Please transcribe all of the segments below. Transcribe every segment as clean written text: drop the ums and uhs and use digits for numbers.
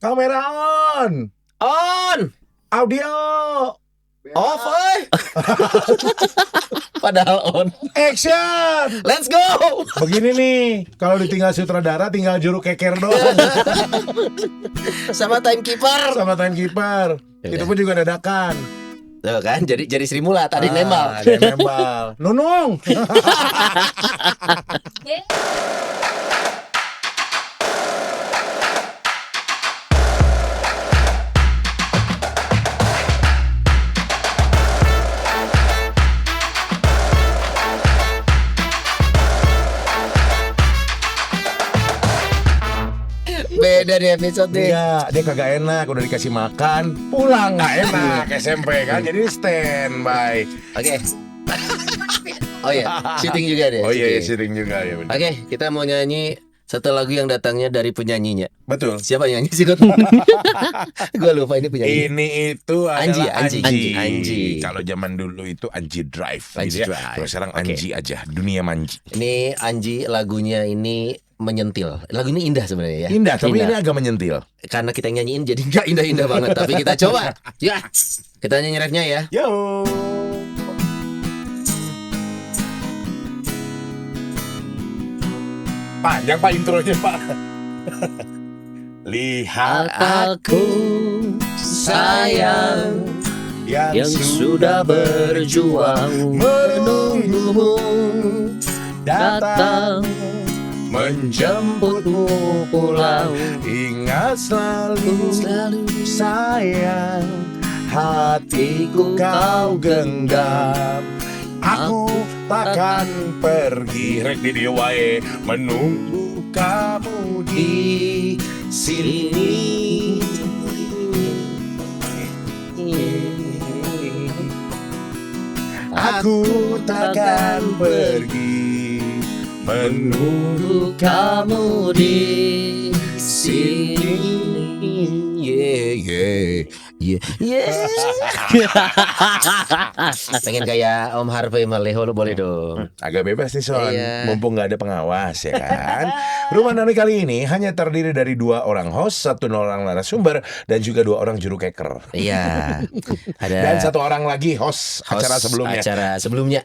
Kamera on. On. Audio. Off, Padahal on. Action. Let's go. Begini nih, kalau ditinggal sutradara tinggal juru keker doang. Sama timekeeper. Sama timekeeper. Itu pun juga dadakan. Tuh kan, jadi Sri Mula tadi nembal. Ada yang nembal. Nunung. Beda nih episode nih. Iya, dia kagak enak, udah dikasih makan, pulang nggak enak SMP kan, jadi standby. Oke. Oh iya, syuting juga deh. Oh iya, syuting juga ya. Oke, kita mau nyanyi satu lagu yang datangnya dari penyanyinya. Betul. Siapa yang nyanyi sih, Dot? Gue lupa ini penyanyi. Ini itu adalah Anji. Kalau zaman dulu itu Anji Drive. Anji gitu ya. Drive. Kalau sekarang Oke. Anji aja, dunia manji. Ini Anji, lagunya ini menyentil. Lagu ini indah sebenarnya ya. Indah, tapi Indah. ini agak menyentil. Karena kita yang nyanyiin jadi nggak indah-indah banget. Tapi kita coba. Ya, kita nyanyi refnya ya. Yo. Panjang Pak intronya Pak. Lihat Aku sayang yang sudah berjuang menunggumu datang menjemputmu pulang. Ingat selalu sayang, hatiku kau genggam. Aku takkan pergi rek di dia wae, menunggu kamu di sini. Aku takkan pergi, menunggu kamu di sini. Pengen kayak Om Harvey Maleho lo boleh dong. agak bebas nih Son, Iya. mumpung gak ada pengawas ya kan. Rumah Nani kali ini hanya terdiri dari 2 orang host, 1 orang narasumber, dan juga 2 orang juru keker. Iya. Ada Dan 1 orang lagi host acara sebelumnya.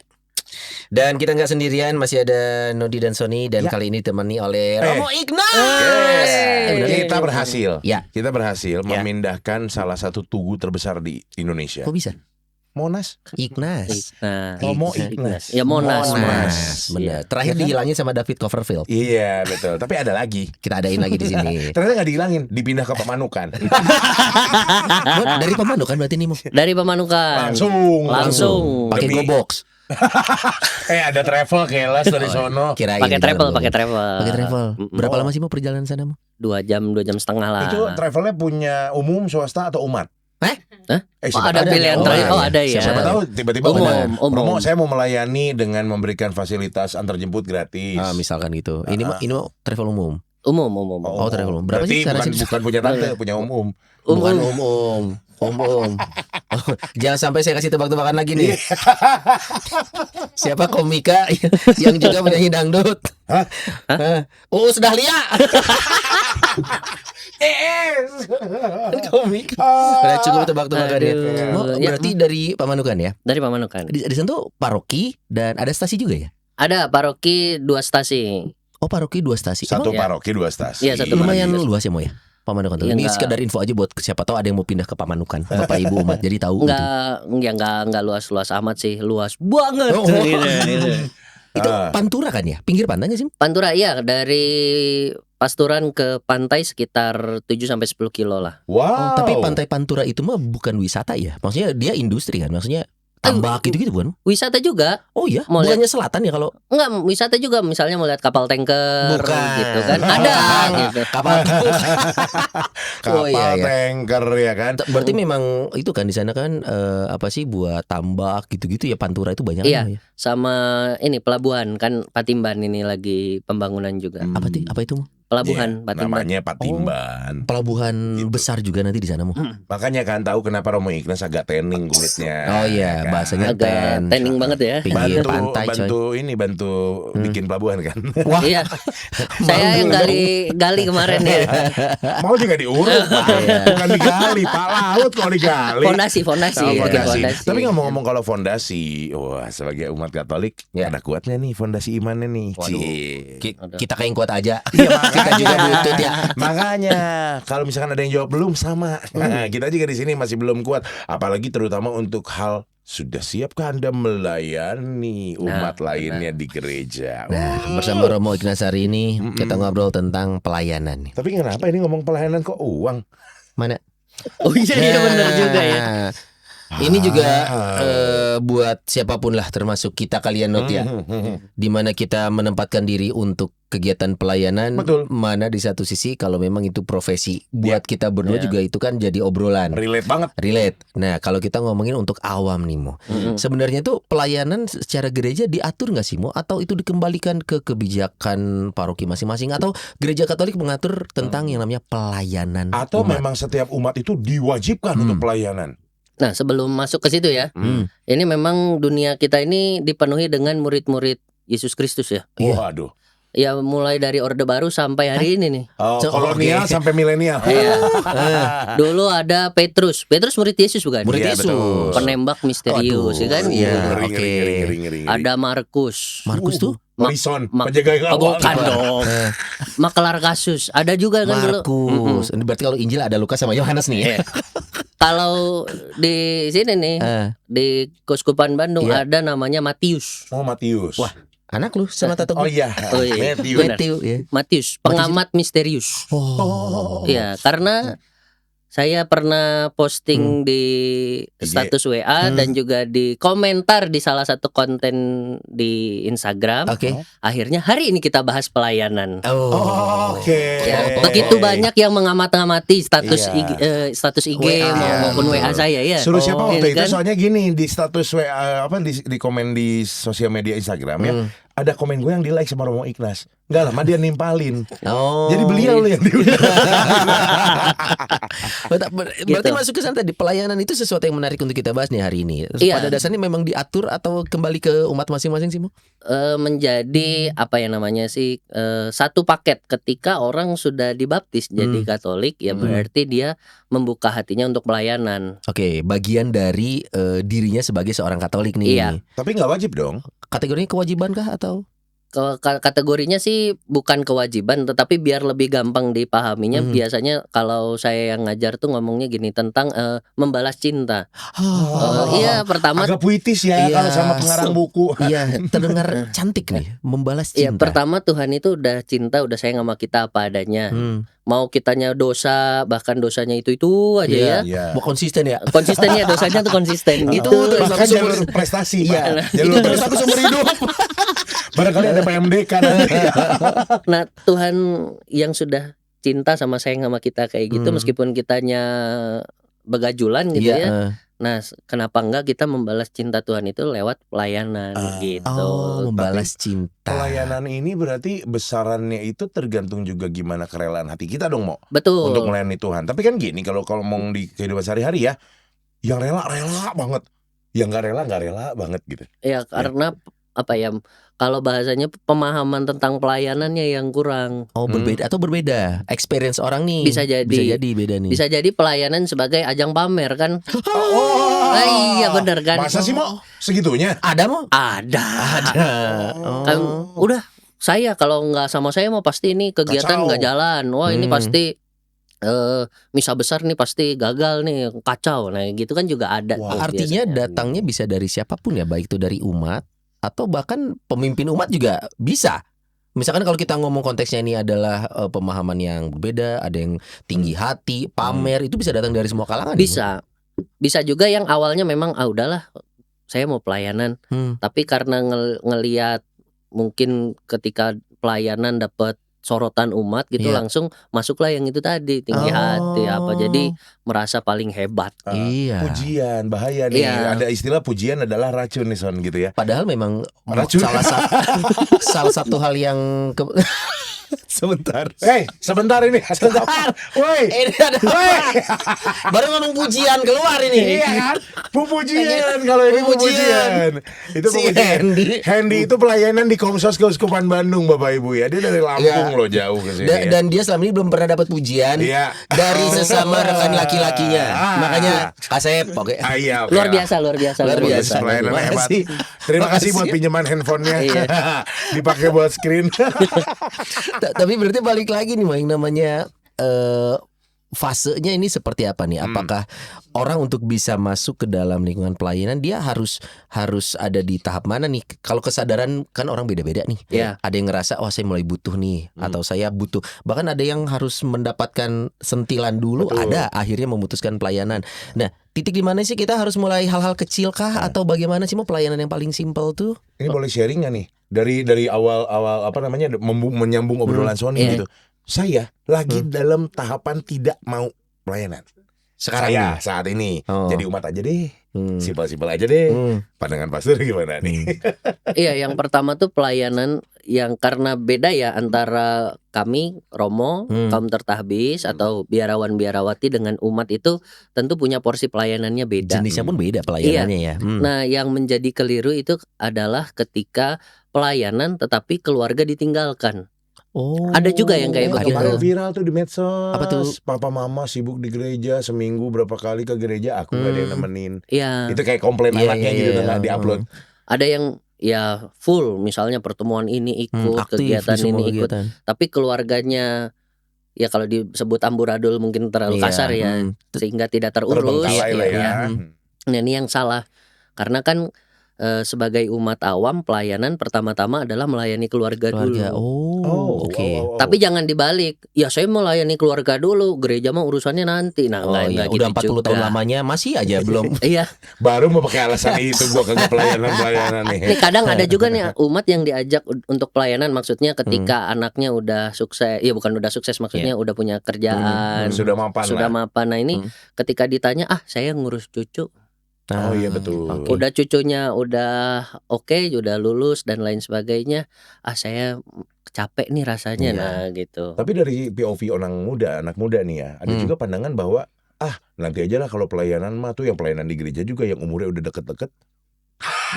Dan kita nggak sendirian, masih ada Nodi dan Sony, dan Ya. kali ini ditemani oleh Romo Ignas. Yes. Kita berhasil. Ya. Kita berhasil memindahkan salah satu tugu terbesar di Indonesia. Kok bisa? Monas. Ignas. Romo Ignas. Ya Monas. Benar. Terakhir dihilangin sama David Copperfield. Iya betul. Tapi ada lagi. Kita adain lagi di sini. Ternyata nggak dihilangin, dipindah ke Pemanukan. Dari Pemanukan berarti nih, Mo. Dari Pemanukan. Langsung. Pakai Demi- GoBox. Ada travel kelas dari sono. Kirain Pakai travel, baru. pakai travel. Pakai travel. Berapa Oh. lama sih mau perjalanan sana, Mo? 2 jam setengah lah. Itu travelnya punya umum, swasta atau umat? Hah? Siapa ada tahu pilihan ada travel. orang. Oh, ada ya. Siapa tahu tiba-tiba Umum, ada. umum. Romo, saya mau melayani dengan memberikan fasilitas antar jemput gratis. Misalkan gitu. Ini mau travel umum. Umum. Oh, travel umum. Berapa sih Berarti secara bukan punya tante, punya umum. Bukan umum. Jangan sampai saya kasih tebak-tebakan lagi nih. Siapa komika yang juga penyanyi dangdut? Hah? Uus Dahlia. Komika. Udah cukup tebak-tebakannya. Aduh. Oh, berarti dari Pamanukan ya? Dari Pemanukan. Di sana tuh paroki dan ada stasi juga ya? Ada paroki 2 stasi. Oh, paroki 2 stasi. Satu ya? paroki 2 stasi. Iya, satu Lumayan paroki. luas ya, Mo ya? Pamanukan tuh. Iya, Ini enggak. sekedar info aja buat siapa tahu ada yang mau pindah ke Pamanukan, Bapak Ibu umat. Jadi tahu gitu. Enggak luas-luas amat sih, luas banget. Oh. Gitu. Itu Pantura kan ya? Pinggir pantainya sih? Pantura iya, dari Pasturan ke pantai sekitar 7-10 kilo lah. Wow. Tapi pantai Pantura itu mah bukan wisata ya? Maksudnya dia industri kan? Maksudnya tambak gitu-gitu bukan? Wisata juga. Oh iya? Mau Bukannya selatan ya kalau? Enggak, wisata juga, misalnya mau lihat kapal tanker gitu kan. Ada gitu. Kapal kapal Oh, iya, iya. tanker ya kan. Berarti memang itu kan di sana kan apa sih buat tambak gitu-gitu ya, Pantura itu banyak Iya. kan ya? Sama ini pelabuhan kan, Patimban ini lagi pembangunan juga. Apa tuh? Apa itu? pelabuhan Iya, Patimban. namanya Patimban. Pelabuhan Gitu. besar juga nanti di sana Mo. Makanya kan tahu kenapa Romo Ignas agak tanning kulitnya. Oh iya, kan? bahasanya Agak tanning banget ya. Pinggir pantai coy. bantu bikin pelabuhan kan. Wah, Iya. Saya yang gali kemarin ya. Mau juga diuruk, Pak. Iya. Bukan digali, Pak Laut kalau digali. Fondasi Oh, bikin fondasi. Tapi ngomong-ngomong kalau fondasi, wah sebagai umat Katolik Ya. ada kuatnya nih fondasi imannya nih. Waduh. Cie. Kita kayak yang kuat aja. Iya, Kita juga butut ya. Makanya kalau misalkan ada yang jawab belum sama. Nah, kita juga di sini masih belum kuat, apalagi terutama untuk hal sudah siapkah Anda melayani umat lainnya di gereja? Nah, bersama Romo Ignas hari ini kita ngobrol tentang pelayanan nih. Tapi kenapa ini ngomong pelayanan kok uang? Mana? Oh iya benar juga ya. Nah, ini juga buat siapapun lah termasuk kita kalian Not ya. Di mana kita menempatkan diri untuk kegiatan pelayanan. Betul. Mana di satu sisi kalau memang itu profesi buat kita berdua Ya. juga itu kan jadi obrolan. Relate banget. Relate. Nah, kalau kita ngomongin untuk awam nih Mo. Sebenarnya tuh pelayanan secara gereja diatur nggak sih Mo? Atau itu dikembalikan ke kebijakan paroki masing-masing? Atau gereja Katolik mengatur tentang yang namanya pelayanan Atau umat? memang setiap umat itu diwajibkan untuk pelayanan? Nah, sebelum masuk ke situ ya. Ini memang dunia kita ini dipenuhi dengan murid-murid Yesus Kristus ya. Iya. Waduh. Ya mulai dari Orde Baru sampai hari ini nih. Oh, So, kolonial oke. sampai milenial. Iya. Dulu ada Petrus. Petrus murid Yesus bukan? Murid Iya, Yesus. betul. Penembak misterius, Waduh. ya kan? Iya. Ngeri, oke. ngeri. Ada Markus. Markus tuh Morrison, Mak- penjaga Oh, gawang. bukan dong. Makelar kasus. Ada juga kan dulu. Markus. Ini berarti kalau Injil ada Lukas sama Yohanes nih ya. Kalau di sini nih, di Keuskupan Bandung Iya. ada namanya Matius. Oh, Matius. Wah, anak lu sama tato Oh gue. iya. Oh, iya. Matthew. Benar. Matthew ya. Matius, pengamat misterius. Oh. Iya, karena saya pernah posting di status WA dan juga di komentar di salah satu konten di Instagram. Oke. Akhirnya hari ini kita bahas pelayanan. Oh. Oke. Ya, begitu banyak yang mengamat-ngamati status Iya. status IG WA. maupun WA saya ya. Suruh siapa Oh, waktu iya itu? kan? Soalnya gini di status WA apa di komen di sosial media Instagram ya. Ada komen gue yang di like sama Romo Ignas. Enggak lama dia nimpalin. Oh. Jadi beliau loh yang di Berarti masuk ke sana tadi pelayanan itu sesuatu yang menarik untuk kita bahas nih hari ini. Terus Iya. pada dasarnya memang diatur atau kembali ke umat masing-masing sih Mo? Menjadi apa ya namanya sih satu paket ketika orang sudah dibaptis jadi Katolik ya berarti dia membuka hatinya untuk pelayanan. Oke, bagian dari dirinya sebagai seorang Katolik nih. Iya. Tapi nggak wajib dong. Kategorinya kewajiban kah atau? Kategorinya sih bukan kewajiban tetapi biar lebih gampang dipahaminya biasanya kalau saya yang ngajar tuh ngomongnya gini tentang membalas cinta. Iya pertama Agak puitis ya Iya. kalau sama pengarang buku. Iya, terdengar cantik nih, membalas ya cinta. pertama Tuhan itu udah cinta udah sayang sama kita apa adanya. Mau kitanya dosa bahkan dosanya itu aja Iya. ya. Iya. Mau konsisten ya? Konsistennya dosanya tuh konsisten gitu. Itu terus Bahkan aku jalur seumur- prestasi Iya. Pak. Itu Jalur terus aku seumur hidup. Barangkali ada PMDK nanti. Nah Tuhan yang sudah cinta sama sayang sama kita kayak gitu meskipun kitanya begajulan gitu Iya, ya. Nah kenapa enggak kita membalas cinta Tuhan itu lewat pelayanan gitu. Oh, membalas cinta. Pelayanan ini berarti besarannya itu tergantung juga gimana kerelaan hati kita dong, Mo. Betul. Untuk melayani Tuhan. Tapi kan gini kalau ngomong di kehidupan sehari-hari ya, yang rela banget, yang nggak rela banget gitu. Ya karena apa ya kalau bahasanya pemahaman tentang pelayanannya yang kurang. Oh, berbeda atau berbeda experience orang nih. Bisa jadi. beda nih. Bisa jadi pelayanan sebagai ajang pamer kan. Oh, Iya benar kan. Masa sih, Mo? Segitunya? Ada Mo? Ada. Oh. Kan udah saya kalau nggak sama saya mau pasti ini kegiatan Kacau. nggak jalan. Wah ini pasti misa besar nih pasti gagal nih kacau. Nah gitu kan juga ada. Wah, tuh Artinya biasanya. datangnya bisa dari siapapun ya, baik itu dari umat atau bahkan pemimpin umat juga bisa. Misalkan kalau kita ngomong konteksnya ini adalah pemahaman yang berbeda, ada yang tinggi hati, pamer, itu bisa datang dari semua kalangan. Bisa juga yang awalnya memang udahlah saya mau pelayanan, tapi karena ngelihat mungkin ketika pelayanan dapat sorotan umat gitu Iya. langsung masuklah yang itu tadi tinggi hati apa jadi merasa paling hebat. Iya. Pujian, bahaya nih. Iya. Ada istilah pujian adalah racun nih Son gitu ya. Padahal memang Racun. salah satu hal yang Sebentar. Sebentar ini. Sebentar. Woi. Ini ada baru ngomong pujian keluar ini. Iya kan? Pujian kalau ini pujian. Itu Si pujian. Hendy. Hendy itu pelayanan di Komsos Keuskupan Bandung, Bapak Ibu ya. Dia dari Lampung loh, jauh ke sini. Dan dia selama ini belum pernah dapat pujian Iya. dari sesama rekan laki-lakinya. Makanya Asep, oke. Iya, oke. Luar biasa. Luar biasa. Pelayanan Terima hebat. kasih. Terima kasih Makasih. buat pinjaman handphonenya. Iya. Dipakai buat screen. Tapi berarti balik lagi nih, yang namanya fasenya ini seperti apa nih? Apakah orang untuk bisa masuk ke dalam lingkungan pelayanan dia harus ada di tahap mana nih? Kalau kesadaran kan orang beda-beda nih. Iya. Ada yang ngerasa saya mulai butuh nih, atau saya butuh. Bahkan ada yang harus mendapatkan sentilan dulu, Betul. ada akhirnya memutuskan pelayanan. Nah, titik di mana sih kita harus mulai hal-hal kecil kah atau bagaimana sih mau pelayanan yang paling simpel tuh? Ini boleh sharing nggak nih? Dari awal apa namanya menyambung obrolan Sony Iya. gitu. Saya lagi dalam tahapan tidak mau pelayanan. Sekarang Saya nih? saat ini Oh. jadi umat aja deh. Hmm. Simpel-simpel aja deh. Hmm. Pandangan pastor gimana nih? Iya, yang pertama tuh pelayanan yang karena beda ya antara kami Romo, kaum tertahbis atau biarawan-biarawati dengan umat itu tentu punya porsi pelayanannya beda. Jenisnya pun beda pelayanannya ya. Nah, yang menjadi keliru itu adalah ketika pelayanan tetapi keluarga ditinggalkan. Oh, Ada juga yang kayak begitu. Kemarin viral tuh di medsos. Apa tuh? Papa mama sibuk di gereja seminggu berapa kali ke gereja, aku gak ada yang nemenin. Iya. Itu kayak komplain Iya, anaknya iya, gitu iya. nggak diupload. Ada yang ya full, misalnya pertemuan ini ikut, aktif kegiatan di semua ini ikut, kegiatan. tapi keluarganya ya kalau disebut amburadul mungkin terlalu Iya, kasar ya, sehingga tidak terurus. Terbengkalai lah ya. Nah, ini yang salah. Karena kan sebagai umat awam pelayanan pertama-tama adalah melayani keluarga dulu. Oke. Tapi jangan dibalik. Ya saya melayani keluarga dulu, gereja mah urusannya nanti. Nah, Oh iya, nggak udah gitu 40 tahun juga. lamanya masih aja belum. Iya. Baru mau pakai alasan itu gua kagak pelayanan nih. Nih kadang ada juga nih umat yang diajak untuk pelayanan, maksudnya ketika anaknya udah sukses, ya bukan udah sukses, maksudnya udah punya kerjaan, Sudah mapan sudah lah. mapan. Nah ini ketika ditanya, saya ngurus cucu, Oh iya betul. Oke. udah cucunya udah oke, udah lulus dan lain sebagainya, saya capek nih rasanya. Iya. Nah gitu. Tapi dari POV anak muda nih ya, ada juga pandangan bahwa nanti aja lah kalau pelayanan mah tuh yang pelayanan di gereja juga yang umurnya udah deket-deket.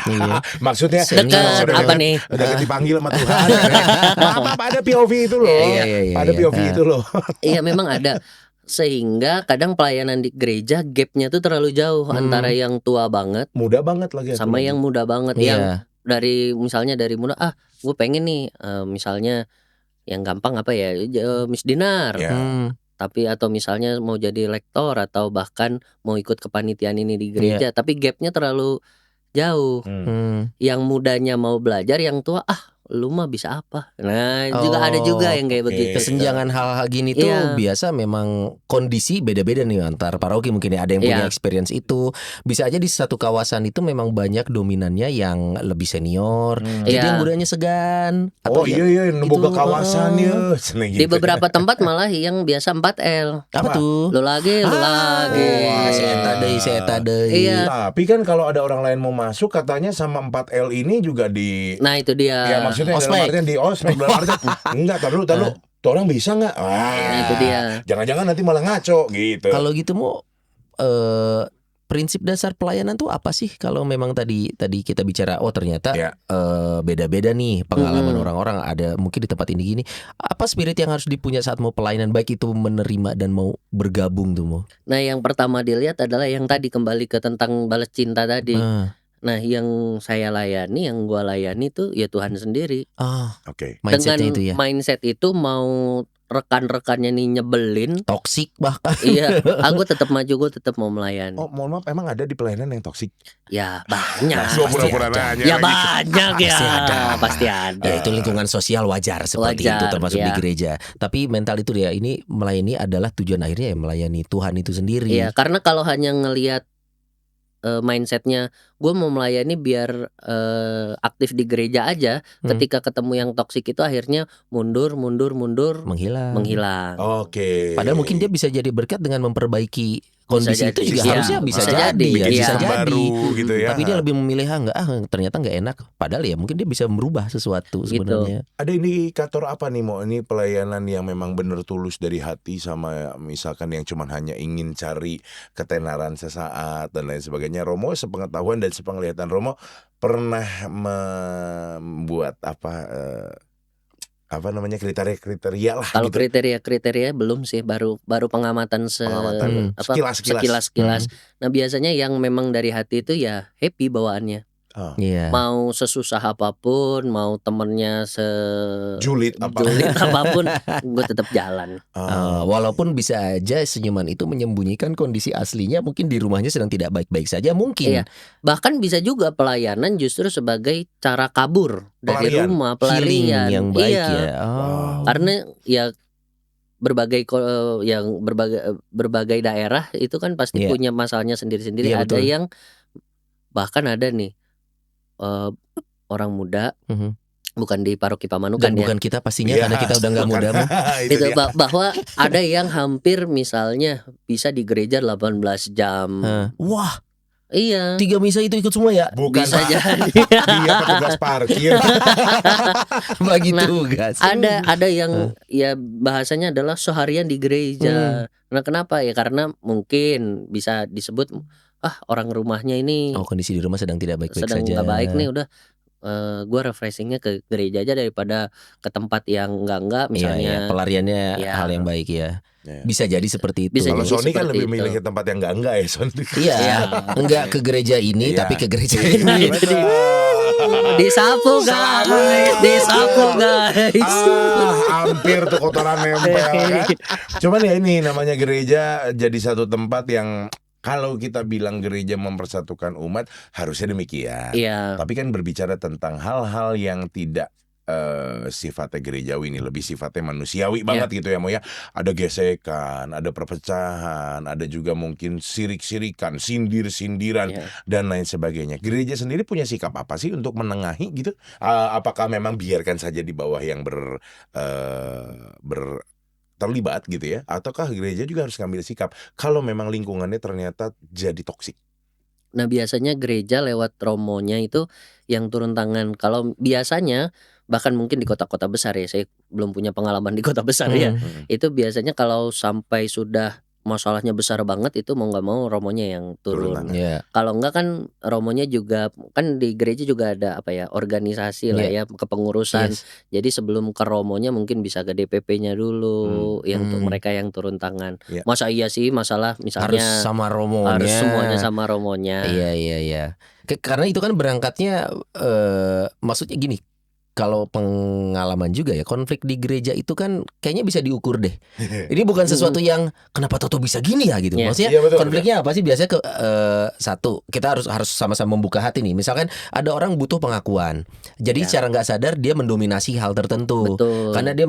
Iya. Maksudnya Dekat sudah apa deket- nih? udah dipanggil sama Tuhan. Maaf, ada POV itu loh. Iya, Ada POV itu loh. Iya memang ada. Sehingga kadang pelayanan di gereja gapnya tuh terlalu jauh antara yang tua banget Muda banget lagi sama yang muda banget. Yang Iya. misalnya dari muda, gue pengen nih misalnya yang gampang apa ya, Miss Dinar. Ya. Tapi atau misalnya mau jadi lektor atau bahkan mau ikut kepanitiaan ini di gereja, tapi gapnya terlalu jauh. Yang mudanya mau belajar, yang tua lu mah bisa apa? Nah juga ada juga yang kayak oke. begitu. Kesenjangan hal-hal gini tuh Iya. biasa memang kondisi beda-beda nih antar paroki, mungkin ya ada yang punya Iya. experience itu. Bisa aja di satu kawasan itu memang banyak dominannya yang lebih senior. Jadi Iya. yang mudanya segan. Oh iya gitu. boga kawasannya. Seneng Di gitu. beberapa tempat malah yang biasa 4L. Apa tuh? Lu lagi, lu lagi. Saya tadei. Iya. Tapi kan kalau ada orang lain mau masuk katanya sama 4L ini juga di Nah itu dia. ya maksudnya dalam ospek. artian di ospek dalam artian enggak taruh tuh orang bisa nggak? Nah, itu dia. Jangan-jangan nanti malah ngaco gitu. Kalau gitu mau prinsip dasar pelayanan tuh apa sih? Kalau memang tadi kita bicara ternyata Ya. beda-beda nih pengalaman orang-orang, ada mungkin di tempat ini gini. Apa spirit yang harus dipunya saat mau pelayanan, baik itu menerima dan mau bergabung tuh mau? Nah yang pertama dilihat adalah yang tadi, kembali ke tentang balas cinta tadi. Nah yang saya layani, yang gua layani tuh ya Tuhan sendiri. Oke. Mindsetnya Dengan itu ya. mindset itu mau rekan-rekannya nih nyebelin, Toksik bahkan. iya, aku tetap maju, gue tetap mau melayani. Oh, mohon maaf, emang ada di pelayanan yang toksik? Ya banyak. Gua pura-pura ada. nanya Ya lagi. banyak ya. Pasti ada. Pasti ada. Ya itu lingkungan sosial wajar seperti Wajar, itu, termasuk ya. di gereja. Tapi mental itu ya, ini melayani adalah tujuan akhirnya ya melayani Tuhan itu sendiri. Iya, karena kalau hanya ngelihat mindsetnya gue mau melayani biar aktif di gereja aja. Ketika ketemu yang toksik itu akhirnya mundur menghilang. Oke. Padahal mungkin dia bisa jadi berkat dengan memperbaiki kondisi jadi. itu juga Iya, harusnya bisa bisa jadi, jadi. ya, bikin Iya. bisa sistem jadi. baru gitu ya. Tapi dia lebih memilih ternyata nggak enak. Padahal ya mungkin dia bisa merubah sesuatu Gitu. sebenarnya. Ada indikator apa nih Mo? Ini pelayanan yang memang benar tulus dari hati sama misalkan yang cuman hanya ingin cari ketenaran sesaat dan lain sebagainya. Romo sepengetahuan dan sepenglihatan Romo pernah membuat apa namanya kriteria lah Kalau gitu. kriteria belum sih, baru pengamatan Pengamatan sekilas. sekilas. Nah, biasanya yang memang dari hati itu ya happy bawaannya. Oh. Iya. Mau sesusah apapun, mau temennya Julid apa? apapun, gue tetap jalan. Walaupun bisa aja senyuman itu menyembunyikan kondisi aslinya, mungkin di rumahnya sedang tidak baik-baik saja mungkin. Iya. Bahkan bisa juga pelayanan justru sebagai cara kabur dari Pelarian. rumah, Healing pelarian. yang baik Iya. ya. Oh. Karena ya berbagai daerah itu kan pasti Iya. punya masalahnya sendiri-sendiri. Iya, Ada betul. yang bahkan ada nih orang muda, bukan di paroki Pamanukan Dan ya. bukan kita pastinya Iya, karena kita udah nggak muda. Mo. Itu Itu dia. bahwa ada yang hampir misalnya bisa di gereja 18 jam. Wah, Iya. 3 misa itu ikut semua ya? Bukan Bisa Pak. jadi. Dia petugas parkir. Bagi Nah, tugas. Ada yang ya bahasanya adalah seharian di gereja. Nah, kenapa ya? Karena mungkin bisa disebut orang rumahnya ini Kondisi di rumah sedang tidak baik-baik sedang saja. nggak baik nih, udah gue refreshingnya ke gereja aja daripada ke tempat yang enggak misalnya. Iya, pelariannya Iya. hal yang baik ya. Iya. Bisa jadi seperti itu. Bisa Kalau jadi Sony kan seperti lebih itu. milih ke tempat yang enggak ya Sony. Iya, Iya. enggak ke gereja ini Iya. tapi ke gereja Iya, ini. betul. Disapu guys. Hampir tuh kotoran nempel kan. Cuman ya ini namanya gereja jadi satu tempat yang kalau kita bilang gereja mempersatukan umat harusnya demikian. Iya. Tapi kan berbicara tentang hal-hal yang tidak sifatnya gerejawi ini, lebih sifatnya manusiawi banget gitu ya Mo ya. Ada gesekan, ada perpecahan, ada juga mungkin sirik-sirikan, sindir-sindiran dan lain sebagainya. Gereja sendiri punya sikap apa sih untuk menengahi gitu? Apakah memang biarkan saja di bawah yang terlibat gitu ya, ataukah gereja juga harus ngambil sikap kalau memang lingkungannya ternyata jadi toksik? Nah, biasanya gereja lewat romonya itu yang turun tangan. Kalau biasanya bahkan mungkin di kota-kota besar ya, saya belum punya pengalaman di kota besar ya. Itu biasanya kalau sampai sudah masalahnya besar banget itu mau nggak mau romonya yang turun. Iya. Kalau enggak kan romonya juga kan di gereja juga ada organisasi lah ya, kepengurusan. Yes. Jadi sebelum ke romonya mungkin bisa ke DPP-nya dulu yang untuk mereka yang turun tangan. Iya. Masa iya sih masalah Harus misalnya sama romonya. harus semuanya sama romonya. Iya. Karena itu kan berangkatnya maksudnya gini. Kalau pengalaman juga ya, konflik di gereja itu kan kayaknya bisa diukur deh. Ini bukan sesuatu yang kenapa Toto bisa gini ya gitu. Iya. Maksudnya Iya, betul, konfliknya apa sih? Biasanya satu, kita harus sama-sama membuka hati nih. Misalkan ada orang butuh pengakuan. Jadi secara nggak sadar dia mendominasi hal tertentu. Betul. Karena dia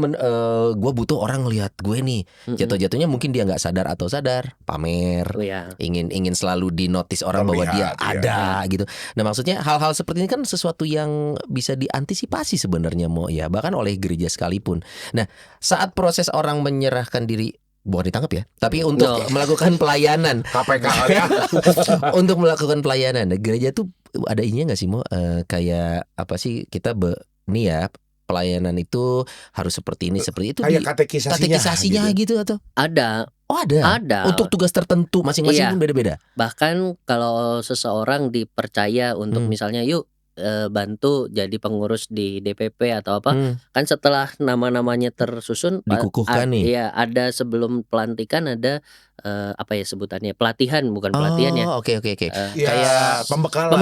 gue butuh orang ngelihat gue nih. Jatuh-jatuhnya mungkin dia nggak sadar atau sadar, pamer. Oh, ya. Ingin selalu dinotis orang bahwa dia Terlihat, ada gitu. Nah, maksudnya hal-hal seperti ini kan sesuatu yang bisa diantisipasi sebenarnya Mo ya, bahkan oleh gereja sekalipun. Nah, saat proses orang menyerahkan diri, bukan ditangkap ya, tapi untuk melakukan pelayanan, KPK kali ya. untuk melakukan pelayanan, gereja tuh ada ininya nggak sih Mo? Kayak apa sih kita nih ya, pelayanan itu harus seperti ini seperti itu. Kayak katekisasinya gitu atau? Ada. Oh ada. Untuk tugas tertentu masing-masing pun beda-beda. Bahkan kalau seseorang dipercaya untuk misalnya yuk bantu jadi pengurus di DPP atau apa, kan setelah nama-namanya tersusun dikukuhkan nih. Iya, ada sebelum pelantikan ada apa ya sebutannya, pelatihan bukan pelatihan ya. Oke. Kayak pembekalan.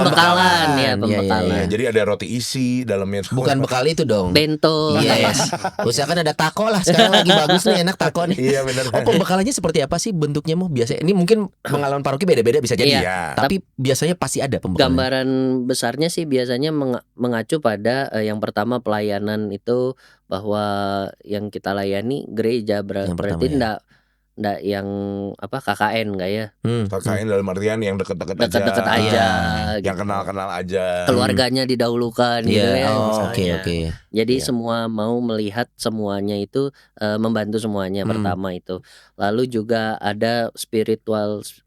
Ya, pembekalan. Ya, jadi ada roti isi dalamnya. Bukan bekal itu dong. Bento. Yes. Usahakan ada taco lah, sekarang lagi bagus nih, enak taco nih. Iya benar. Pembekalannya seperti apa sih bentuknya Mo? Biasanya ini mungkin pengalaman paroki beda-beda bisa jadi. Iya. Tapi biasanya pasti ada pembekalan. Gambaran besarnya sih biasanya mengacu pada yang pertama pelayanan itu bahwa yang kita layani gereja berarti ndak yang KKN nggak ya? KKN dalam artian yang deket-deket aja, Deket-deket aja, yang gitu. kenal-kenal aja. Keluarganya didahulukan gitu Iya, ya. oke misalnya. oke. Jadi Iya. semua mau melihat semuanya itu membantu semuanya pertama itu. Lalu juga ada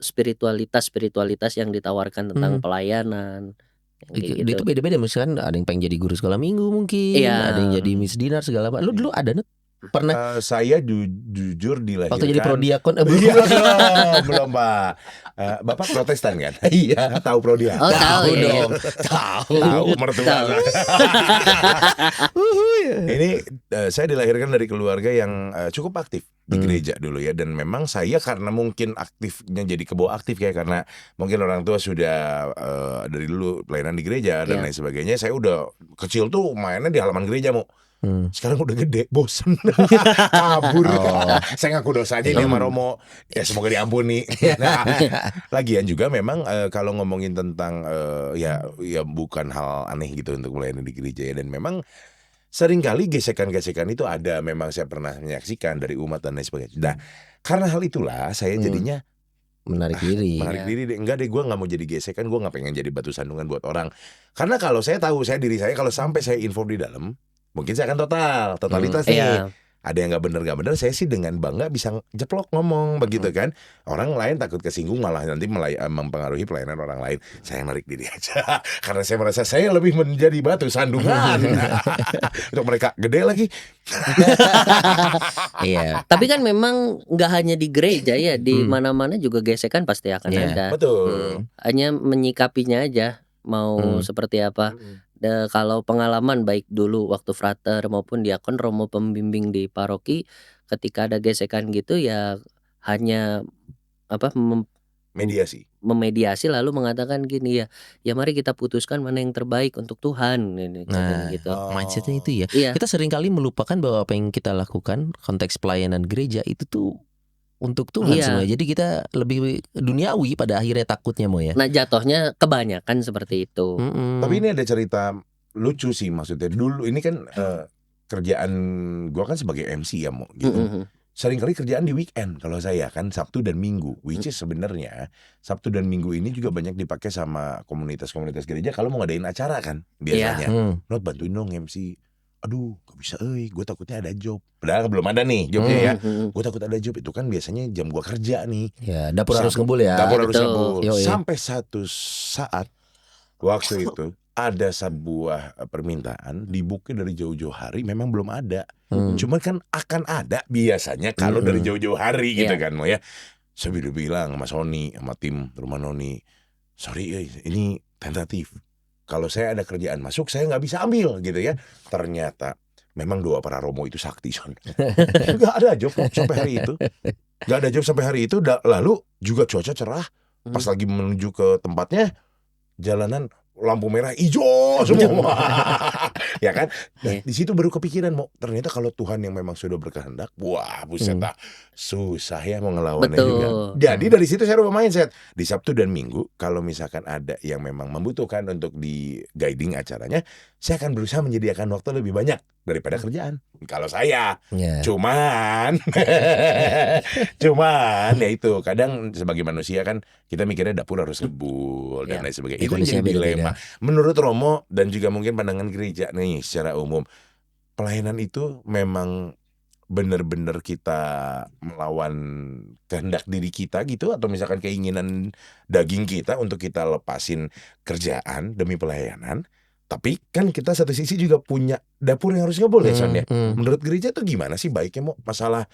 spiritualitas yang ditawarkan tentang pelayanan kayak Itu gitu. beda-beda, misalkan ada yang pengen jadi guru sekolah minggu mungkin, Iya. ada yang jadi Miss Dinar segala macam. Lu dulu ada Nut? Pernah Saya jujur dilahirkan waktu jadi prodiakon belum? Iya, belum Pak. Bapak Protestan kan? Iya. Tahu prodiakon? Oh, tahu ya. dong. Tahu. Tahu mertua. Tahu. Ini saya dilahirkan dari keluarga yang cukup aktif di gereja dulu ya, dan memang saya karena mungkin aktifnya jadi kebawa aktif kayak karena mungkin orang tua sudah dari dulu pelayanan di gereja dan Iya. lain sebagainya. Saya udah kecil tuh mainnya di halaman gereja mau. Sekarang udah gede, bosen, kabur. Saya ngaku dosa aja nih sama Romo. Ya semoga diampuni. Nah, lagian juga memang kalau ngomongin tentang ya bukan hal aneh gitu untuk melayani di gereja ya, dan memang seringkali gesekan-gesekan itu ada, memang saya pernah menyaksikan dari umat dan lain sebagainya. Nah, karena hal itulah saya jadinya Menarik diri. menarik diri deh. Enggak deh, gue nggak mau jadi gesekan, gue nggak pengen jadi batu sandungan buat orang. Karena kalau saya tahu saya diri saya, kalau sampai saya info di dalam, mungkin saya akan totalitas nih. Iya. Ada yang nggak benar, saya sih dengan bangga bisa jeplok ngomong begitu kan. Orang lain takut kesinggung, malah nanti mempengaruhi pelayanan orang lain. Saya narik diri aja karena saya merasa saya lebih menjadi batu sandungan untuk mereka. Gede lagi. Iya. Tapi kan memang nggak hanya di gereja ya, di mana-mana juga gesekan pasti akan Iya. ada. Betul. Hanya menyikapinya aja mau seperti apa. Kalau pengalaman baik dulu waktu frater maupun diakon, Romo pembimbing di paroki, ketika ada gesekan gitu ya hanya Mediasi. memediasi lalu mengatakan gini ya mari kita putuskan mana yang terbaik untuk Tuhan ini Nah, gitu. mindsetnya itu ya. Iya. Kita seringkali melupakan bahwa apa yang kita lakukan konteks pelayanan gereja itu tuh untuk Tuhan Iya. semua. Jadi kita lebih duniawi pada akhirnya takutnya mau ya. Nah, jatuhnya kebanyakan seperti itu. Tapi ini ada cerita lucu sih, maksudnya dulu ini kan kerjaan gua kan sebagai MC ya mau gitu. Seringkali kerjaan di weekend kalau saya kan Sabtu dan Minggu, which is sebenarnya Sabtu dan Minggu ini juga banyak dipakai sama komunitas-komunitas gereja kalau mau ngadain acara kan biasanya. Not bantuin dong MC. Aduh, gak bisa, gue takutnya ada job. Padahal belum ada nih jobnya ya. Gue takut ada job, itu kan biasanya jam gua kerja nih. Ya, dapur harus ngebul ya. Dapur harus betul. ngebul. Yoi. Sampai satu saat waktu itu ada sebuah permintaan dibuka dari jauh-jauh hari, memang belum ada. Cuman kan akan ada biasanya kalau dari jauh-jauh hari gitu kan mau ya. Saya udah bilang sama Sony, sama tim rumah Noni, sorry ini tentatif. Kalau saya ada kerjaan masuk, saya nggak bisa ambil gitu ya. Ternyata memang doa para Romo itu sakti, Son. Nggak ada job sampai hari itu. Nggak ada job sampai hari itu. Lalu juga cuaca cerah. Pas lagi menuju ke tempatnya, jalanan lampu merah hijau semua. Ya kan? Nah, di situ baru kepikiran mau ternyata kalau Tuhan yang memang sudah berkehendak, wah buset dah, susah ya mau ngelawannya Betul. juga. Jadi dari situ saya rubah mindset. Di Sabtu dan Minggu kalau misalkan ada yang memang membutuhkan untuk di guiding acaranya, saya akan berusaha menyediakan waktu lebih banyak daripada kerjaan. Kalau saya, Ya. cuman ya itu kadang sebagai manusia kan kita mikirnya dapur harus ngebul dan lain sebagainya. Itu yang jadi Kondisinya beda-beda. dilema. Menurut Romo dan juga mungkin pandangan gereja nih secara umum, pelayanan itu memang benar-benar kita melawan kehendak diri kita gitu, atau misalkan keinginan daging kita untuk kita lepasin kerjaan demi pelayanan. Tapi kan kita satu sisi juga punya dapur yang harus ngebul ya Son ya. Menurut gereja tuh gimana sih baiknya mau masalah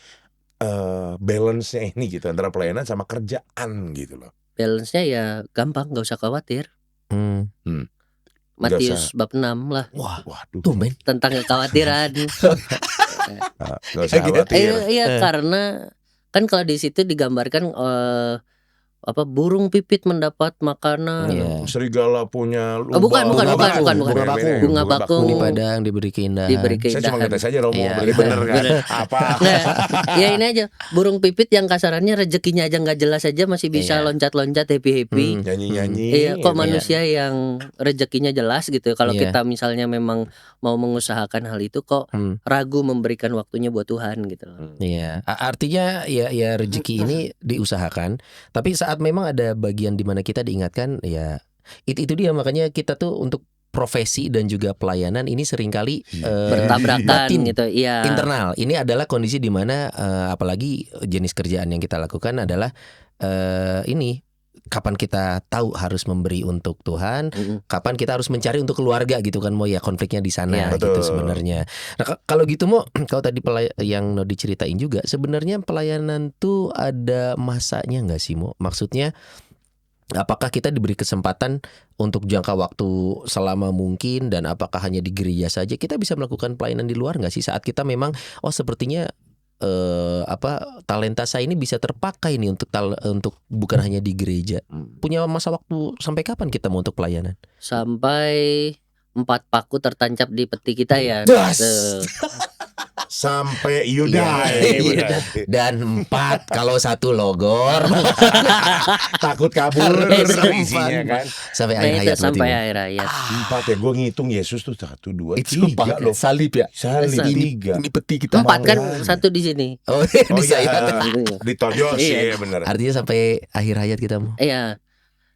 balance-nya ini gitu antara pelayanan sama kerjaan gitu loh. Balance-nya ya gampang, gak usah khawatir. Matius bab 6 lah. Waduh. Tuh men. Tentang kekhawatiran. Gak usah khawatir. Iya, karena kan kalau di situ digambarkan burung pipit mendapat makanan. Iya. Serigala punya Oh, bukan. Bunga bakung. Bunga bakung. Di padang diberi keindahan. Diberi Saya cuma keindahan. ngetes aja Romo, Iya, berarti iya. bener kan? Bener. Apa? Nah, ya ini aja burung pipit yang kasarannya rezekinya aja nggak jelas aja masih bisa Iya. loncat-loncat happy-happy. Nyanyi-nyanyi. Iya, kok gitu. manusia yang rezekinya jelas gitu. Kalau Iya. kita misalnya memang mau mengusahakan hal itu kok ragu memberikan waktunya buat Tuhan gitu loh. Iya, artinya ya rezeki ini diusahakan, tapi saat memang ada bagian di mana kita diingatkan ya itu dia, makanya kita tuh untuk profesi dan juga pelayanan ini seringkali Bertabrakan batin, gitu. Iya. internal. Ini adalah kondisi di mana apalagi jenis kerjaan yang kita lakukan adalah ini kapan kita tahu harus memberi untuk Tuhan, kapan kita harus mencari untuk keluarga gitu kan, mau ya konfliknya di sana Iya. gitu Betul. sebenarnya. Nah kalau gitu mau kalau tadi yang Nodi ceritain juga sebenarnya pelayanan tuh ada masanya nggak sih Mo? Maksudnya apakah kita diberi kesempatan untuk jangka waktu selama mungkin, dan apakah hanya di gereja saja kita bisa melakukan pelayanan di luar nggak sih saat kita memang sepertinya talenta saya ini bisa terpakai nih untuk bukan hanya di gereja. Punya masa waktu sampai kapan kita mau untuk pelayanan? Sampai 4 paku tertancap di peti kita ya. Das! Tuh. Sampai you Iya. die. berarti. Dan 4 kalau 1 logor Takut kabur Sampai isinya kan. sampai Nah akhir itu hayat sampai berarti, Mo. akhir hayat. 4 ya, gue ngitung Yesus tuh 1, 2, Itu 3 loh. salib ya. Salib Salib. 3. Ini peti kita. 4 kan, Makanya. 1 di sini. Oh, Oh di saya. iya, ditojos Iya. ya bener. Artinya sampai akhir hayat kita Mo. Iya.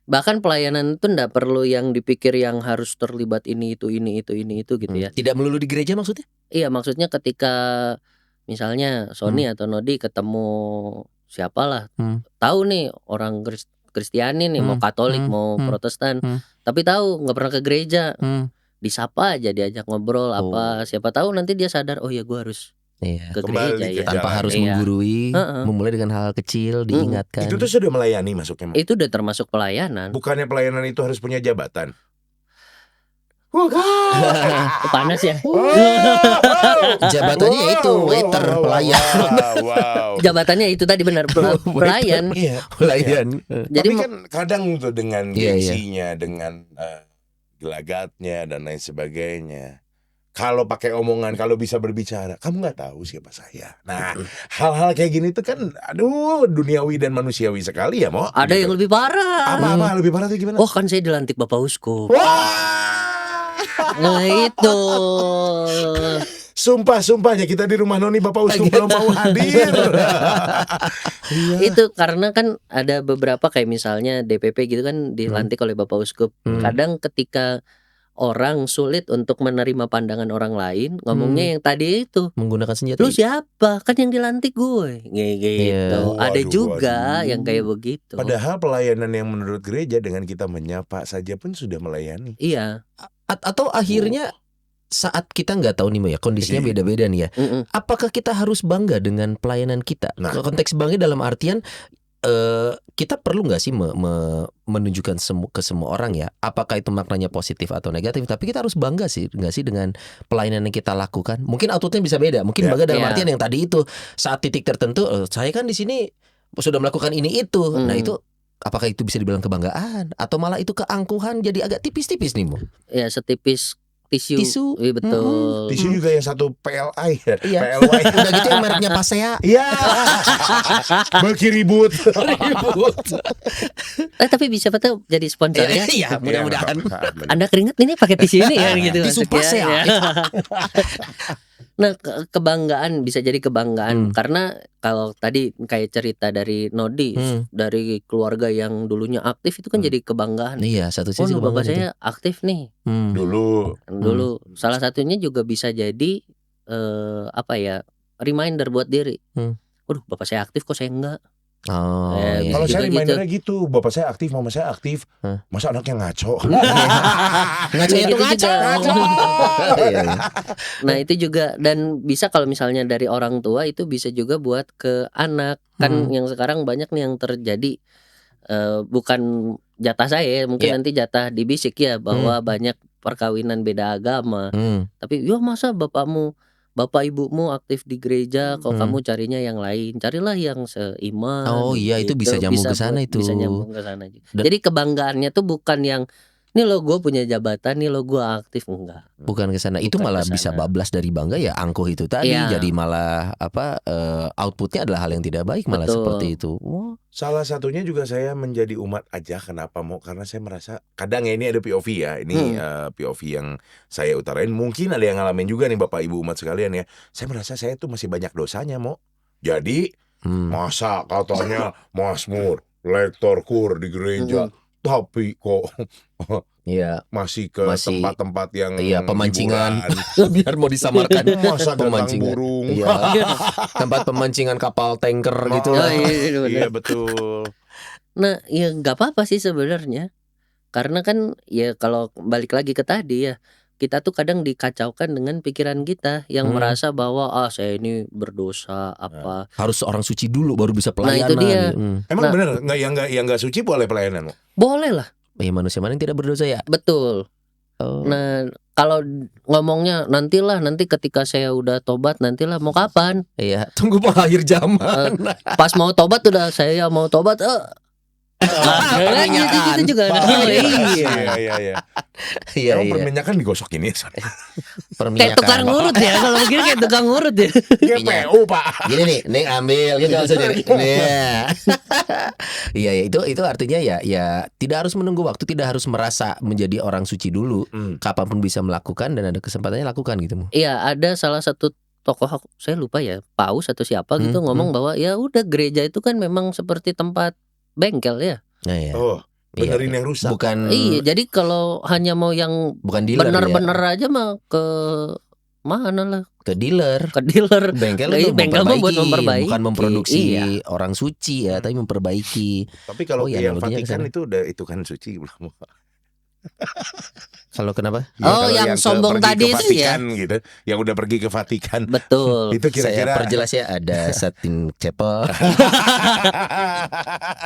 Bahkan pelayanan itu ndak perlu yang dipikir yang harus terlibat ini itu gitu ya. Tidak melulu di gereja maksudnya? Iya, maksudnya ketika misalnya Sony atau Nodi ketemu siapalah, tahu nih orang Kristiani nih, mau Katolik mau Protestan, tapi tahu nggak pernah ke gereja, disapa aja, diajak ngobrol apa, siapa tahu nanti dia sadar, oh ya gue harus Iya. ke Kembali gereja ke ya. Tanpa jalan. harus Iya. menggurui, Heeh. memulai dengan hal kecil, diingatkan. Itu tuh sudah melayani masuknya. Mak. Itu udah termasuk pelayanan. Bukannya pelayanan itu harus punya jabatan. Panas ya. Jabatannya itu waiter, pelayan. Wow. Jabatannya itu tadi benar pelayan. Iya. Pelayan. Jadi Tapi kan kadang tuh dengan Iya, iya. gengsinya, dengan gelagatnya dan lain sebagainya. Kalau pakai omongan, kalau bisa berbicara, kamu nggak tahu siapa saya. Nah, hal-hal kayak gini tuh kan, aduh, duniawi dan manusiawi sekali ya, Mo. ada yang lebih parah. apa lebih parah tuh gimana? Oh kan saya dilantik Bapak Uskup. Wah, Nah itu. sumpahnya kita di rumah Noni Bapak Uskup belum mau hadir. Iya. Itu karena kan ada beberapa kayak misalnya DPP gitu kan dilantik oleh Bapak Uskup. Kadang ketika orang sulit untuk menerima pandangan orang lain, ngomongnya yang tadi itu, Menggunakan senjata. lu siapa? Kan yang dilantik gue. Gitu. Iya. Ada Waduh, juga waduh. yang kayak begitu. Padahal pelayanan yang menurut gereja dengan kita menyapa saja pun sudah melayani. Iya. Atau akhirnya saat kita nggak tahu nih Mo ya, kondisinya Iya. beda-beda nih ya. Mm-mm. Apakah kita harus bangga dengan pelayanan kita? Nah. Konteks bangga dalam artian kita perlu nggak sih menunjukkan ke semua orang ya, apakah itu maknanya positif atau negatif, tapi kita harus bangga sih nggak sih dengan pelayanan yang kita lakukan. Mungkin outputnya bisa beda, mungkin Ya. bangga dalam Ya. artian yang tadi itu saat titik tertentu saya kan di sini sudah melakukan ini itu. Nah itu apakah itu bisa dibilang kebanggaan atau malah itu keangkuhan, jadi agak tipis-tipis nih Mo? Ya setipis tisu. Tisu. Iya betul. Tisu juga yang satu PLI ya, Iya. PLY. Udah gitu yang mereknya Pasea. Iya. Bagi ribut. Tapi bisa betul jadi sponsor ya. Iya, mudah-mudahan. Anda keringet ini pakai tisu ini ya gitu. Tisu maksudnya, Pasea. ya. Nah kebanggaan bisa jadi kebanggaan karena kalau tadi kayak cerita dari Nodi dari keluarga yang dulunya aktif itu kan jadi kebanggaan. Iya, satu Oh sisi bapak kebanggaan itu. saya aktif nih Dulu. dulu. Salah satunya juga bisa jadi apa ya, reminder buat diri. Waduh bapak saya aktif kok saya enggak. Oh, Bisa iya. Kalau saya juga remindernya gitu, bapak saya aktif, mama saya aktif. Masa anaknya ngaco? Ngaco itu Gitu ngaco. juga. Iya, iya. Nah itu juga, dan bisa kalau misalnya dari orang tua itu bisa juga buat ke anak. Kan yang sekarang banyak nih yang terjadi, bukan jatah saya, mungkin Iya. nanti jatah di bisik ya, bahwa banyak perkawinan beda agama. Tapi yo masa bapakmu bapak ibumu aktif di gereja, kok Hmm. kamu carinya yang lain, carilah yang seiman. Oh iya, itu bisa nyambung ke sana itu. Bisa nyambung ke sana juga. Dan- Jadi kebanggaannya tuh bukan yang nih lo gue punya jabatan, nih lo gue aktif, enggak. Bukan ke sana. Itu Bukan malah ke bisa sana. bablas dari bangga ya angkuh itu tadi. Iya. Jadi malah outputnya adalah hal yang tidak baik malah Betul. seperti itu. Wah. Salah satunya juga saya menjadi umat aja. Kenapa mau? Karena saya merasa kadang ya ini ada POV ya. Ini POV yang saya utarain. Mungkin ada yang ngalamin juga nih Bapak Ibu umat sekalian ya. Saya merasa saya tuh masih banyak dosanya mau. Jadi masa katanya Mazmur, lektor kur di gereja, tapi kok Iya. masih ke Masih- tempat-tempat yang Iya, pemancingan. hiburan. Biar mau disamarkan. Masa datang Pemancingan. burung. Iya. Tempat pemancingan kapal tanker gitu Oh, lah. iya, bener. Iya betul. Nah, ya nggak apa-apa sih sebenarnya. Karena kan ya kalau balik lagi ke tadi ya, kita tuh kadang dikacaukan dengan pikiran kita yang merasa bahwa saya ini berdosa apa. Harus orang suci dulu baru bisa Nah, pelayanan. itu dia. Emang Nah. bener yang nggak suci boleh pelayanan? Mo? Boleh lah, Ya manusia mana yang tidak berdosa ya? betul. Oh. Nah, kalau ngomongnya nanti ketika saya udah tobat nantilah mau kapan? Iya, tunggu akhir zaman. Pas mau tobat udah saya mau tobat Perminyakan. gitu juga ada. Oh, iya. Iya. Iya, Emang iya. perminyakan digosok ini. Kayak tukang ngurut ya, kalau begini kayak tukang ngurut ya. GPU Pak. Gini nih, Neng ambil gitu langsung jadi. Nah. Iya, ya itu artinya ya tidak harus menunggu waktu, tidak harus merasa menjadi orang suci dulu. Kapanpun bisa melakukan dan ada kesempatannya lakukan gitu. Mo. Iya, ada salah satu tokoh saya lupa ya, Paus atau siapa gitu ngomong bahwa ya udah gereja itu kan memang seperti tempat bengkel ya. Nah, ya. Oh, benerin Iya. yang rusak. Bukan Iya, jadi kalau hanya mau yang bukan dealer bener-bener ya. aja mah ke mana lah, Ke dealer. ke dealer. Bengkel Iya, itu bengkel mah buat memperbaiki. bukan memproduksi Iya. orang suci ya, tapi memperbaiki. Tapi kalau Oh, iya, yang analoginya Vatikan kesana. itu kan suci belum? Kalau kenapa? Ya, Oh, kalau yang ke- sombong pergi tadi ke itu ya? Vatikan gitu, yang udah pergi ke Vatikan. Betul. Itu Saya kira-kira perjelas ya, ada Satin Chapel.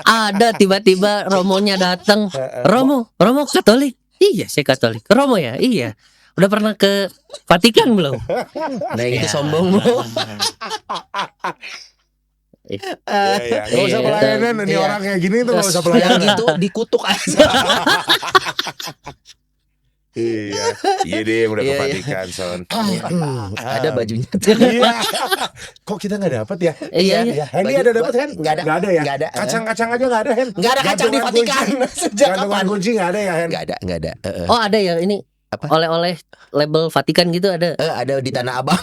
Ada tiba-tiba Romonya datang. Romo Katolik. Iya, saya Katolik. Romo ya? Iya. Udah pernah ke Vatikan belum? Nah, yang itu sombong Mo. Iya, nggak usah Iya, pelayanan. Ini iya. orang kayak gini tuh nggak usah Yang pelayanan. itu dikutuk aja. Iya deh, yang udah ke Iya, iya. Vatikan, son. Ada bajunya. Iya. Kok kita nggak dapat ya? Iya, Iya. Hendy ada dapat kan? Nggak ada. Nggak ada ya? Nggak ada. Kacang-kacang aja nggak ada, Hen. Nggak ada kacang di Gantungan Vatikan. kunci. Sejak Gantungan kapan? kunci nggak ada ya, Hen? Nggak ada. Oh, ada ya ini. Apa? Oleh-oleh label Vatikan gitu ada. Ada di Tanah Abang.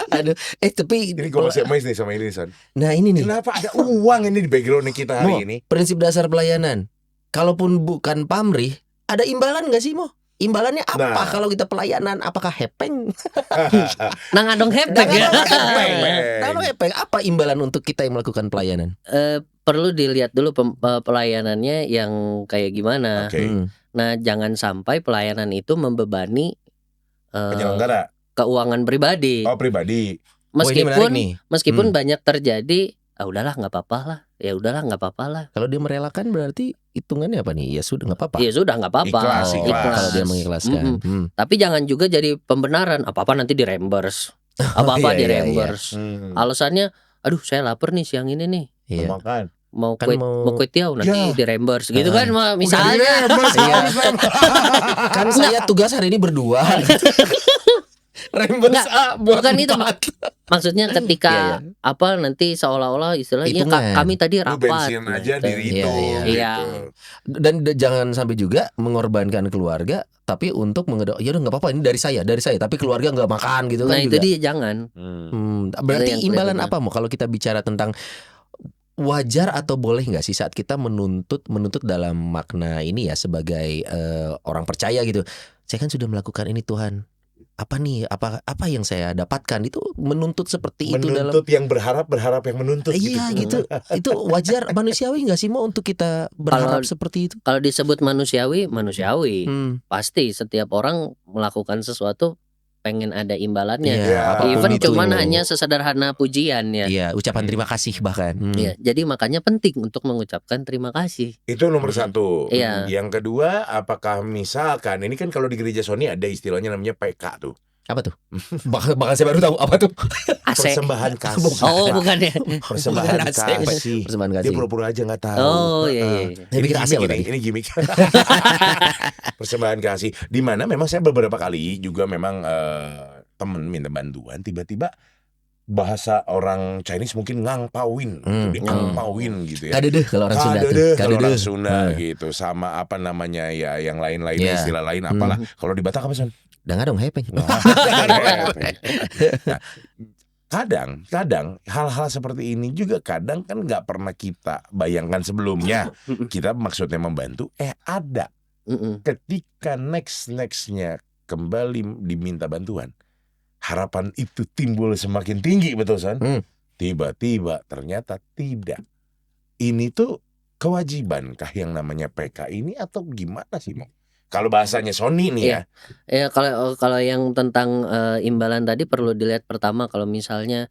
Aduh, tapi Ini gue masih amazed nih sama ini, son. nah ini nih. Kenapa ada uang ini di background kita hari Mo, ini? prinsip dasar pelayanan. Kalaupun bukan pamrih, ada imbalan nggak sih Mo? Imbalannya apa Nah. kalau kita pelayanan? Apakah hepeng? Nang adong heptek ya. Kalau hepeng, apa imbalan untuk kita yang melakukan pelayanan? Perlu dilihat dulu pelayanannya yang kayak gimana. Oke. Nah, jangan sampai pelayanan itu membebani Penyelenggara. keuangan pribadi. Oh, pribadi. Oh, ini menarik nih. Meskipun banyak terjadi, udahlah nggak apa-apa lah. Ya udahlah nggak apa-apa lah. Kalau dia merelakan berarti hitungannya apa nih? Ya sudah nggak apa-apa. Ya sudah nggak apa-apa. Ikhlas, Oh, ikhlas. kalau dia mengikhlaskan. Tapi jangan juga jadi pembenaran. Apa-apa nanti di reimburse. Apa-apa Iya, di iya, reimburse. Alasannya, aduh saya lapar nih siang ini nih. Iya. Makan. Mau Kan kue mau- kue tiaw nanti Ya. di reimburse gitu kan misalnya. Iya. Kan saya tugas hari ini berdua. Reimburse buat bukan itu, empat. Maksudnya ketika Iya, apa nanti seolah-olah istilahnya Hitungan. kami tadi Lu rapat. bensin aja gitu. diri itu. Iya, iya. gitu. Dan jangan sampai juga mengorbankan keluarga tapi untuk ya udah nggak apa-apa ini dari saya tapi keluarga nggak makan gitu Nah kan itu juga. dia jangan. Berarti Itu yang imbalan kelihatannya. apa Mo kalau kita bicara tentang wajar atau boleh nggak sih saat kita menuntut dalam makna ini ya sebagai orang percaya gitu. Saya kan sudah melakukan ini Tuhan. Apa nih? Apa yang saya dapatkan itu menuntut seperti itu dalam Menuntut yang berharap yang menuntut iya gitu. Itu wajar manusiawi nggak sih Mo untuk kita berharap seperti itu? Kalau disebut manusiawi, Hmm. pasti setiap orang melakukan sesuatu pengen ada imbalannya. Iya, apapun Even itu. cuman hanya sesederhana pujian ya. Iya, ucapan terima kasih bahkan. Iya, jadi makanya penting untuk mengucapkan terima kasih. Itu nomor satu. Iya. Yang kedua, apakah misalkan ini kan kalau di gereja Sony ada istilahnya namanya PK tuh, Apa tuh? Bahkan saya baru tahu apa tuh. AC. persembahan kasih. Oh, bukan ya. Persembahan Bukan AC. kasih. Persembahan Dia kasih. pura-pura aja nggak tahu. Oh, iya. Saya pikir AC apa tadi? Ini gimmick. Persembahan kasih. Di mana memang saya beberapa kali juga memang temen minta bantuan, tiba-tiba bahasa orang Chinese mungkin ngangpauin, gitu, ngangpauin gitu ya. Kadedeh kalau orang Sunda tuh. Kadedeh kalau Kadedeh. orang Sunda gitu, sama apa namanya ya yang lain-lain Iya. istilah lain apalah. Kalau di Batak apa Son? Udah nggak dong hepeng. Nah, kadang hal-hal seperti ini juga kadang kan nggak pernah kita bayangkan sebelumnya. Kita maksudnya membantu, ada ketika nextnya kembali diminta bantuan, harapan itu timbul semakin tinggi, betul Son? Tiba-tiba ternyata tidak. Ini tuh kewajibankah yang namanya PK ini atau gimana sih Mo? Kalau bahasanya Sony nih ya. Ya kalau yang tentang imbalan tadi perlu dilihat pertama kalau misalnya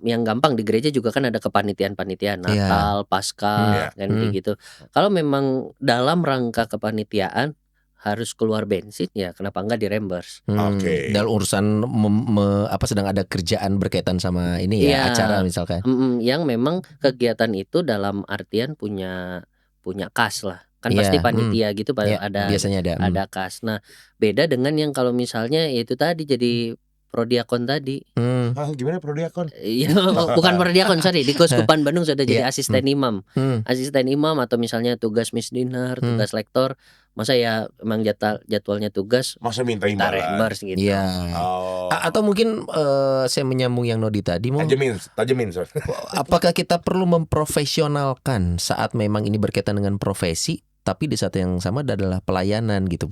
yang gampang di gereja juga kan ada kepanitiaan-panitiaan Iya. Natal, Paskah, kan kayak gitu. Kalau memang dalam rangka kepanitiaan harus keluar bensin ya kenapa enggak di-reimburse. Oke. Dalam urusan sedang ada kerjaan berkaitan sama ini ya, Iya. acara misalkan. Yang memang kegiatan itu dalam artian punya kas lah. Kan Iya, pasti panitia gitu Iya, ada biasanya ada. kas. Nah, beda dengan yang kalau misalnya ya itu tadi jadi prodiakon tadi. Gimana prodiakon? Iya, bukan prodiakon, sorry. Di Keuskupan Bandung sudah jadi Iya. asisten imam. Asisten imam atau misalnya tugas misdinar, tugas lektor. Masa ya emang jadwalnya tugas Masa minta kita imbalan? reimburse gitu. Iya. Oh. Atau mungkin saya menyambung yang Nodi tadi, Mo. Tajemin Son. Apakah kita perlu memprofesionalkan saat memang ini berkaitan dengan profesi, tapi di saat yang sama adalah pelayanan gitu.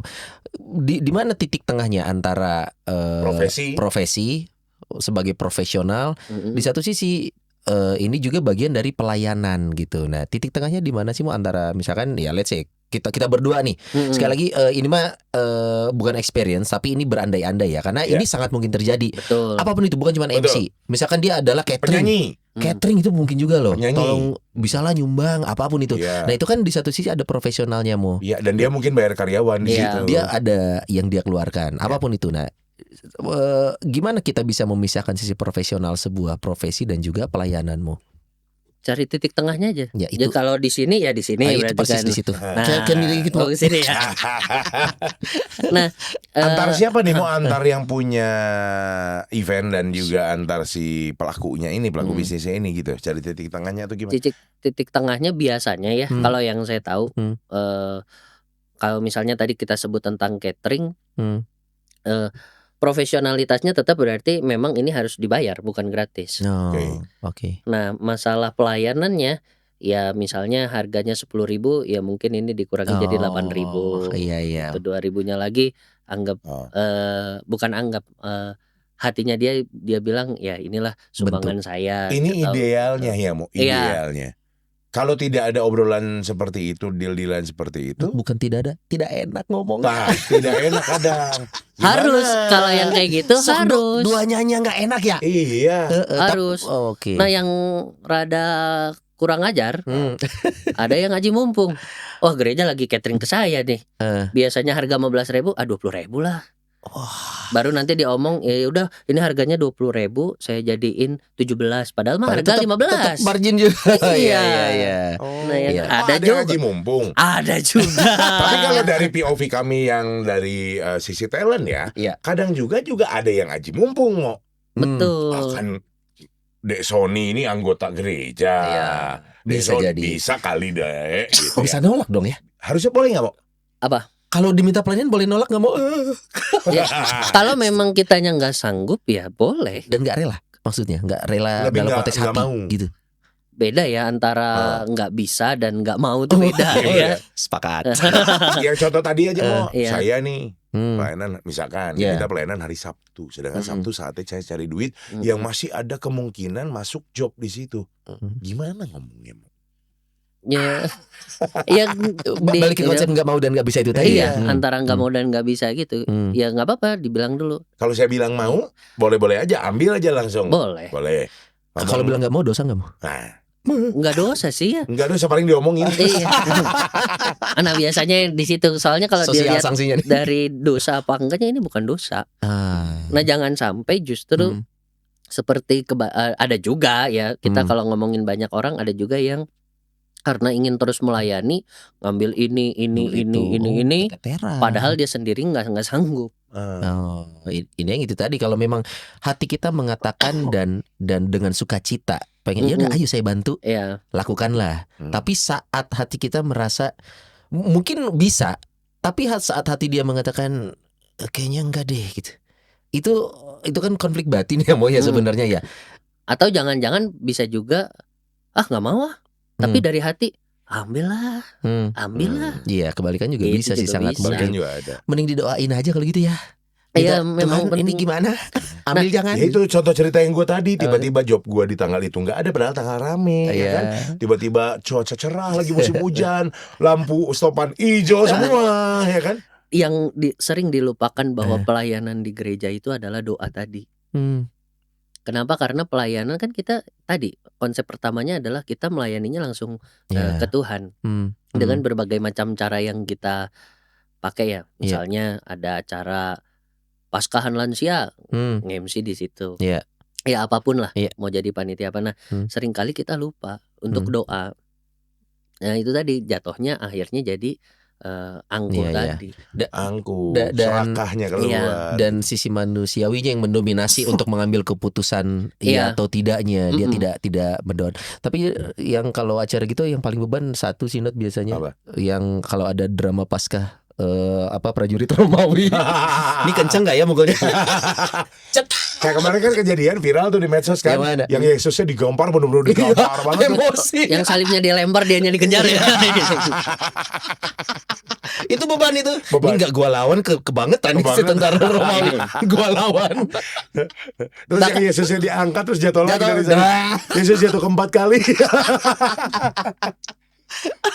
Di mana titik tengahnya antara profesi sebagai profesional, di satu sisi ini juga bagian dari pelayanan gitu. Nah, titik tengahnya di mana sih Mo antara misalkan ya let's say kita berdua nih. Sekali lagi ini mah bukan experience tapi ini berandai-andai ya karena ini sangat mungkin terjadi. Betul. Apapun itu bukan cuma MC. Misalkan dia adalah catering. Penyanyi. Catering itu mungkin juga loh. Penyanyi. Tolong bisalah nyumbang apapun itu. Iya. Nah, itu kan di satu sisi ada profesionalnya Mo. Iya, dan dia mungkin bayar karyawan di Iya. situ. Dia ada yang dia keluarkan, apapun itu. Nah, gimana kita bisa memisahkan sisi profesional sebuah profesi dan juga pelayananmu? Cari titik tengahnya aja. Ya, Jadi itu. kalau di sini ya di sini Itu berarti persis kan. di situ. Nah, Kayak gitu. di sini ya. Nah, Antar siapa nih Mo? Antar yang punya event dan juga antar si pelakunya ini, pelaku bisnisnya ini gitu. Cari titik tengahnya atau gimana? titik tengahnya biasanya ya kalau yang saya tahu kalau misalnya tadi kita sebut tentang catering profesionalitasnya tetap berarti memang ini harus dibayar bukan gratis. Oke. Nah, masalah pelayanannya ya misalnya harganya 10.000 ya mungkin ini dikurangi jadi 8.000. Iya. Itu 2.000-nya lagi anggap bukan anggap hatinya dia bilang ya inilah sumbangan saya. Ini atau- idealnya ya Mo, idealnya. Kalau tidak ada obrolan seperti itu, deal-dealan seperti itu, Bukan tidak enak ngomong. nah, tidak enak kadang. Gimana? Harus kalau yang kayak gitu harus. Dua-duanya nggak enak ya. Iya. Harus. Oke. Nah, yang rada kurang ajar ada yang ngaji mumpung. Wah, gereja lagi catering ke saya nih. Biasanya harga 15.000, 20.000 lah. Baru nanti diomong ya udah ini harganya 20.000 saya jadiin 17 padahal mah harga 15. Tetap margin juga. Iya. Iya. Nah, yang Iya. ada yang juga. ngaji mumpung. Ada juga. Tapi kalau dari POV kami yang dari sisi talent ya, Iya. kadang juga ada yang ngaji mumpung Mo. Betul. Kan Dek Sony ini anggota gereja. Iya, Dek bisa Sony jadi. bisa kali deh. Gitu Bisa ya. nolak dong ya. Harusnya boleh nggak Mo? Apa? Kalau diminta pelayanan boleh nolak nggak mau? Ya, kalau memang kitanya nggak sanggup ya boleh. Dan nggak rela, maksudnya nggak rela Lebih dalam nggak- konteks nggak hati mau. gitu. Beda ya antara nggak bisa dan nggak mau tuh beda iya. ya. Sepakat. Yang contoh tadi aja Mo, Iya. saya nih pelayanan misalkan Iya. kita pelayanan hari Sabtu, sedangkan Sabtu saatnya saya cari duit yang masih ada kemungkinan masuk job di situ. Gimana ngomongnya Mo? Ya, ya Balik ke konsep nggak mau dan nggak bisa itu tadi iya, ya. antara nggak mau dan nggak bisa gitu. Hmm. Ya nggak apa-apa, dibilang dulu. Kalau saya bilang mau, boleh-boleh aja, ambil aja langsung. Boleh. Boleh. Kalau bilang nggak mau dosa nggak mau? Nah, Nggak dosa sih ya. enggak dosa paling diomongin. Iya. Nah biasanya di situ, soalnya kalau Sosial dilihat sanksinya nih. dari dosa apa enggaknya, ini bukan dosa. Nah jangan sampai justru Hmm. seperti ada juga ya, kita Hmm. kalau ngomongin banyak orang, ada juga yang karena ingin terus melayani, ngambil ini, keteteran. padahal dia sendiri nggak sanggup. Oh, ini yang itu tadi, kalau memang hati kita mengatakan dan dengan sukacita pengen, ya udah ayo saya bantu, Ya, lakukanlah. Hmm. Tapi saat hati kita merasa mungkin bisa, tapi saat hati dia mengatakan kayaknya enggak deh gitu. Itu kan konflik batin ya Mo ya sebenarnya ya. atau jangan-jangan bisa juga nggak mau tapi dari hati ambillah. Iya, kebalikan juga Itu bisa sih, juga sangat bisa. mungkin. Bagian juga ada. Mending didoain aja kalau gitu ya. Iya, Minta, memang Tuhan, ini penting. gimana? Ambil jangan. Ya itu contoh cerita yang gue tadi, tiba-tiba job gue di tanggal itu nggak ada, padahal tanggal rame, ya kan? Tiba-tiba cuaca cerah, lagi musim hujan, lampu stopan hijau semua, ya kan? Yang sering dilupakan bahwa pelayanan di gereja itu adalah doa tadi. Kenapa? Karena pelayanan kan kita tadi konsep pertamanya adalah kita melayaninya langsung ke Tuhan dengan berbagai macam cara yang kita pakai ya. Misalnya ada acara Paskahan lansia, nge-MC di situ. Ya apapun lah, mau jadi panitia apa. Nah, seringkali kita lupa untuk doa. Nah itu tadi jatuhnya akhirnya jadi angkuh tadi. Angkuh, dan serakahnya keluar. Dan sisi manusiawinya yang mendominasi untuk mengambil keputusan iya atau tidaknya. Dia tidak berdoa. Tapi yang kalau acara gitu yang paling beban satu sinod biasanya. Apa? Yang kalau ada drama Paskah prajurit Romawi. Ini kenceng gak ya mukulnya? Kayak kemarin kan kejadian viral tuh di medsos kan, yang Yesusnya digampar, bener-bener digampar banget. Emosi. Yang salibnya dilempar, dianya dikejar ya. Itu beban itu. Ini nggak gua lawan kebangetan si tentara Romawi. Gua lawan. Terus yang Yesusnya diangkat terus jatuh lagi dari sana. Yesus jatuh keempat kali.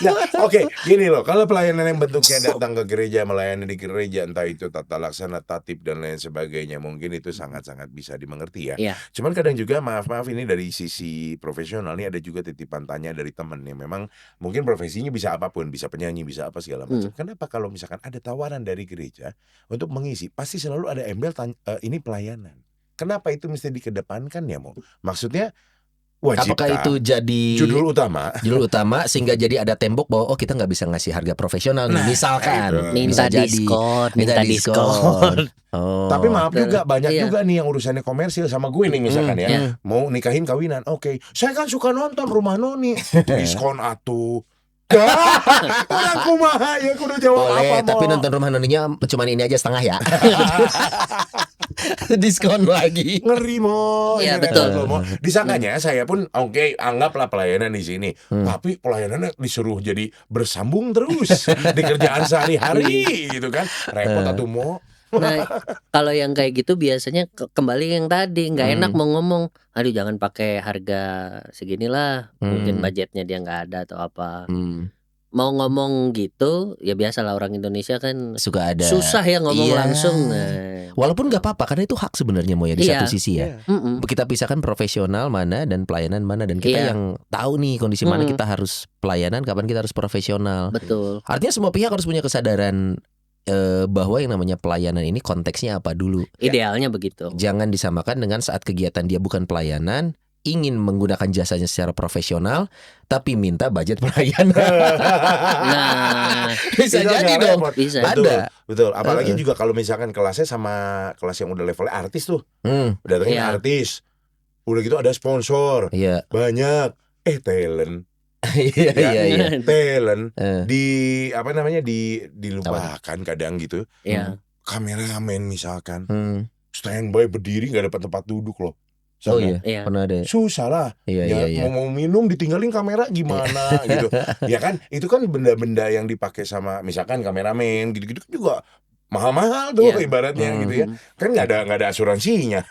Nah, oke, gini loh, kalau pelayanan yang bentuknya datang ke gereja, melayani di gereja, entah itu tata laksana, tatip dan lain sebagainya, mungkin itu sangat-sangat bisa dimengerti ya. Cuman kadang juga maaf ini dari sisi profesional nih ada juga titipan tanya dari temen yang memang mungkin profesinya bisa apapun, bisa penyanyi, bisa apa segala macam. Kenapa kalau misalkan ada tawaran dari gereja untuk mengisi, pasti selalu ada embel ini pelayanan. Kenapa itu mesti dikedepankan ya, Mo? Maksudnya wajib. Apakah itu jadi judul utama sehingga jadi ada tembok bahwa kita nggak bisa ngasih harga profesional misalkan minta diskon. Tapi maaf juga banyak juga nih yang urusannya komersil sama gue nih misalkan ya, mau nikahin kawinan, oke, saya kan suka nonton Rumah Noni, diskon atuh. Orang kumaha ya kudu jawab boleh, apa tapi nonton Rumah Noninya cuman ini aja setengah ya. Diskon lagi. Ngeri Mo. Iya betul. Disangkanya saya pun oke, anggaplah pelayanan di sini. Tapi pelayanannya disuruh jadi bersambung terus di kerjaan sehari-hari gitu kan. Repot atuh Mo. Nah, kalau yang kayak gitu biasanya kembali yang tadi, nggak enak mau ngomong, aduh jangan pakai harga seginilah, mungkin budgetnya dia nggak ada atau apa. Mau ngomong gitu, ya biasalah orang Indonesia kan suka ada susah ya ngomong langsung. Walaupun nggak apa-apa karena itu hak sebenarnya Mo ya di satu sisi ya. Kita pisahkan profesional mana dan pelayanan mana, dan kita yang tahu nih kondisi mana kita harus pelayanan, kapan kita harus profesional. Betul. Artinya semua pihak harus punya kesadaran bahwa yang namanya pelayanan ini konteksnya apa dulu. Idealnya begitu. Jangan disamakan dengan saat kegiatan dia bukan pelayanan, ingin menggunakan jasanya secara profesional tapi minta budget pelayanan. Nah, bisa jadi dong. Bisa. Betul. Apalagi juga kalau misalkan kelasnya sama kelas yang udah levelnya artis tuh. Datangin artis. Udah gitu ada sponsor. Banyak. Talent. Iya. Talent dilupakan kadang gitu. Kameramen misalkan. Standby berdiri nggak dapat tempat duduk loh. Oh iya, pernah ada. Susah lah. Iya. Mau minum ditinggalin kamera gimana gitu. Ya kan, itu kan benda-benda yang dipakai sama misalkan kameramen gitu-gitu juga mahal-mahal tuh ibaratnya gitu ya. Kan nggak ada asuransinya.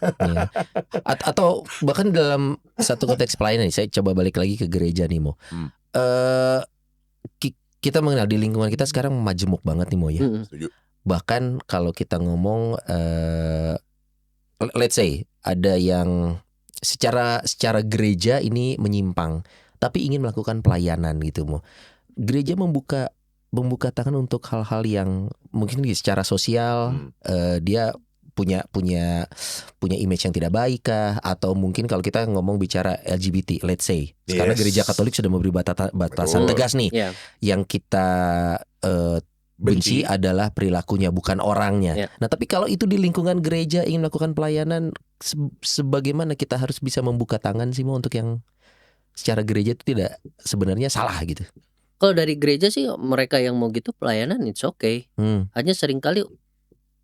Atau bahkan dalam satu konteks pelayanan, saya coba balik lagi ke gereja nih Mo. eh kita mengenal di lingkungan kita sekarang majemuk banget nih Mo ya. Setuju. Bahkan kalau kita ngomong let's say ada yang secara gereja ini menyimpang tapi ingin melakukan pelayanan gitu Mo. Gereja membuka tangan untuk hal-hal yang mungkin secara sosial dia punya image yang tidak baik kah, atau mungkin kalau kita ngomong bicara LGBT let's say karena gereja Katolik sudah memberi batasan tegas nih. Yang kita benci adalah perilakunya bukan orangnya. Nah tapi kalau itu di lingkungan gereja ingin melakukan pelayanan, sebagaimana kita harus bisa membuka tangan sih Mo untuk yang secara gereja itu tidak sebenarnya salah gitu. Kalau dari gereja sih mereka yang mau gitu pelayanan it's okay. Hanya seringkali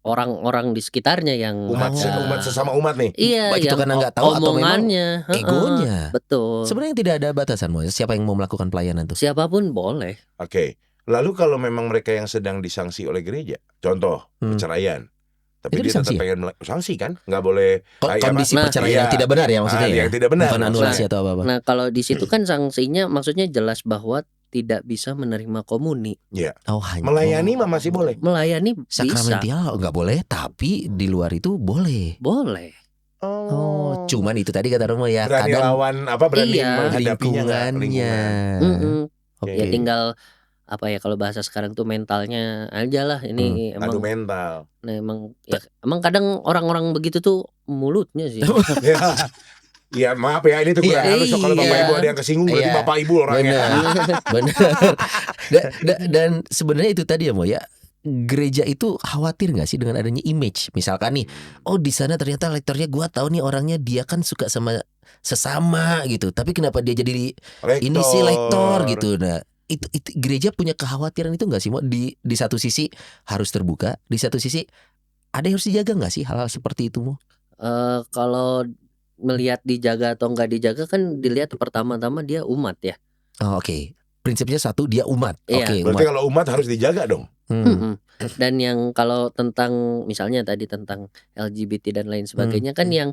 orang-orang di sekitarnya yang umat sesama umat nih. Iya, baik itu karena nggak tahu atau memang egonya. Betul. Sebenarnya tidak ada batasan Mo. Siapa yang mau melakukan pelayanan tuh? Siapapun boleh. Oke. Lalu kalau memang mereka yang sedang disanksi oleh gereja, contoh perceraian, tapi itu dia tetap pengen sanksi kan, nggak boleh kondisi perceraian yang tidak benar ya maksudnya. Yang tidak benar. Bukan anulasi atau apa-apa. Nah kalau di situ kan sanksinya maksudnya jelas bahwa tidak bisa menerima komuni. Ya. Hanya melayani mah masih boleh. Melayani sakramental nggak boleh, tapi di luar itu boleh. Boleh. Oh, cuman itu tadi kata Romo ya. Berani kadang lawan berani menghadapinya lingkungannya. Ya tinggal apa ya kalau bahasa sekarang tuh mentalnya aja lah ini emang. Adu mental. Nah emang kadang orang-orang begitu tuh mulutnya sih. Iya maaf ya ini tuh kurang halus kalau Bapak Ibu ada yang kesinggung berarti Bapak Ibu orangnya. Benar. Dan sebenarnya itu tadi ya Mo ya. Gereja itu khawatir nggak sih dengan adanya image? Misalkan nih, di sana ternyata lektornya gua tahu nih orangnya dia kan suka sama sesama gitu. Tapi kenapa dia jadi ini sih lektor gitu. Nah, itu gereja punya kekhawatiran itu nggak sih Mo? Di satu sisi harus terbuka, di satu sisi ada yang harus dijaga nggak sih hal-hal seperti itu Mo? Kalau melihat dijaga atau enggak dijaga kan dilihat pertama-tama dia umat ya. Oke. Prinsipnya satu dia umat. Oke. Berarti kalau umat harus dijaga dong. Dan yang kalau tentang misalnya tadi tentang LGBT dan lain sebagainya kan yang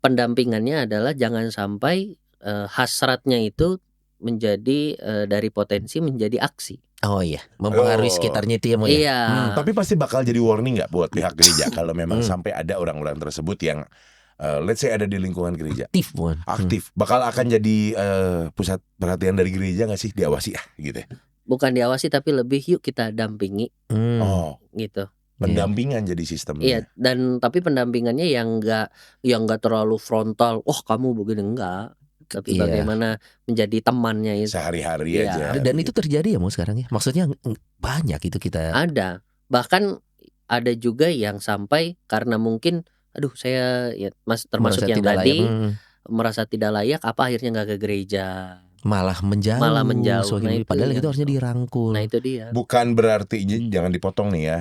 pendampingannya adalah jangan sampai hasratnya itu menjadi dari potensi menjadi aksi. Oh iya, mempengaruhi sekitarnya itu ya Mo ya. Iya. Tapi pasti bakal jadi warning nggak buat pihak gereja kalau memang sampai ada orang-orang tersebut yang let's say ada di lingkungan gereja aktif bakal akan jadi pusat perhatian dari gereja nggak sih, diawasi gitu ya? Bukan diawasi tapi lebih yuk kita dampingi gitu. Pendampingan jadi sistemnya. Iya, dan tapi pendampingannya yang enggak terlalu frontal. Kamu begini enggak. Tapi bagaimana menjadi temannya itu sehari-hari aja. Dan itu terjadi ya Mo sekarang ya. Maksudnya banyak itu kita. Ada. Bahkan ada juga yang sampai karena mungkin saya ya termasuk yang tadi merasa tidak layak apa akhirnya nggak ke gereja. Malah menjauh. Nah, padahal itu harusnya dirangkul. Nah itu dia. Bukan berarti jangan dipotong nih ya.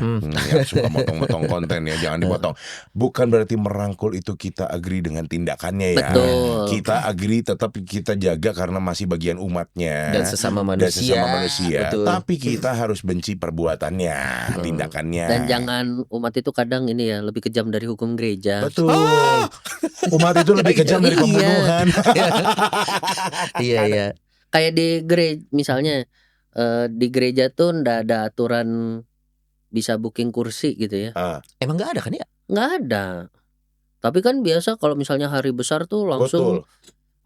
Yang suka motong-motong konten ya jangan dipotong. Bukan berarti merangkul itu kita agree dengan tindakannya ya. Betul. Kita agree tetap kita jaga karena masih bagian umatnya dan sesama manusia. Betul. Tapi kita harus benci perbuatannya, tindakannya. Dan jangan umat itu kadang ini ya lebih kejam dari hukum gereja. Betul. Umat itu lebih kejam dari pembunuhan. Iya. Kayak di gereja misalnya di gereja tuh ndak ada aturan bisa booking kursi gitu ya. Emang nggak ada kan ya? Nggak ada. Tapi kan biasa kalau misalnya hari besar tuh langsung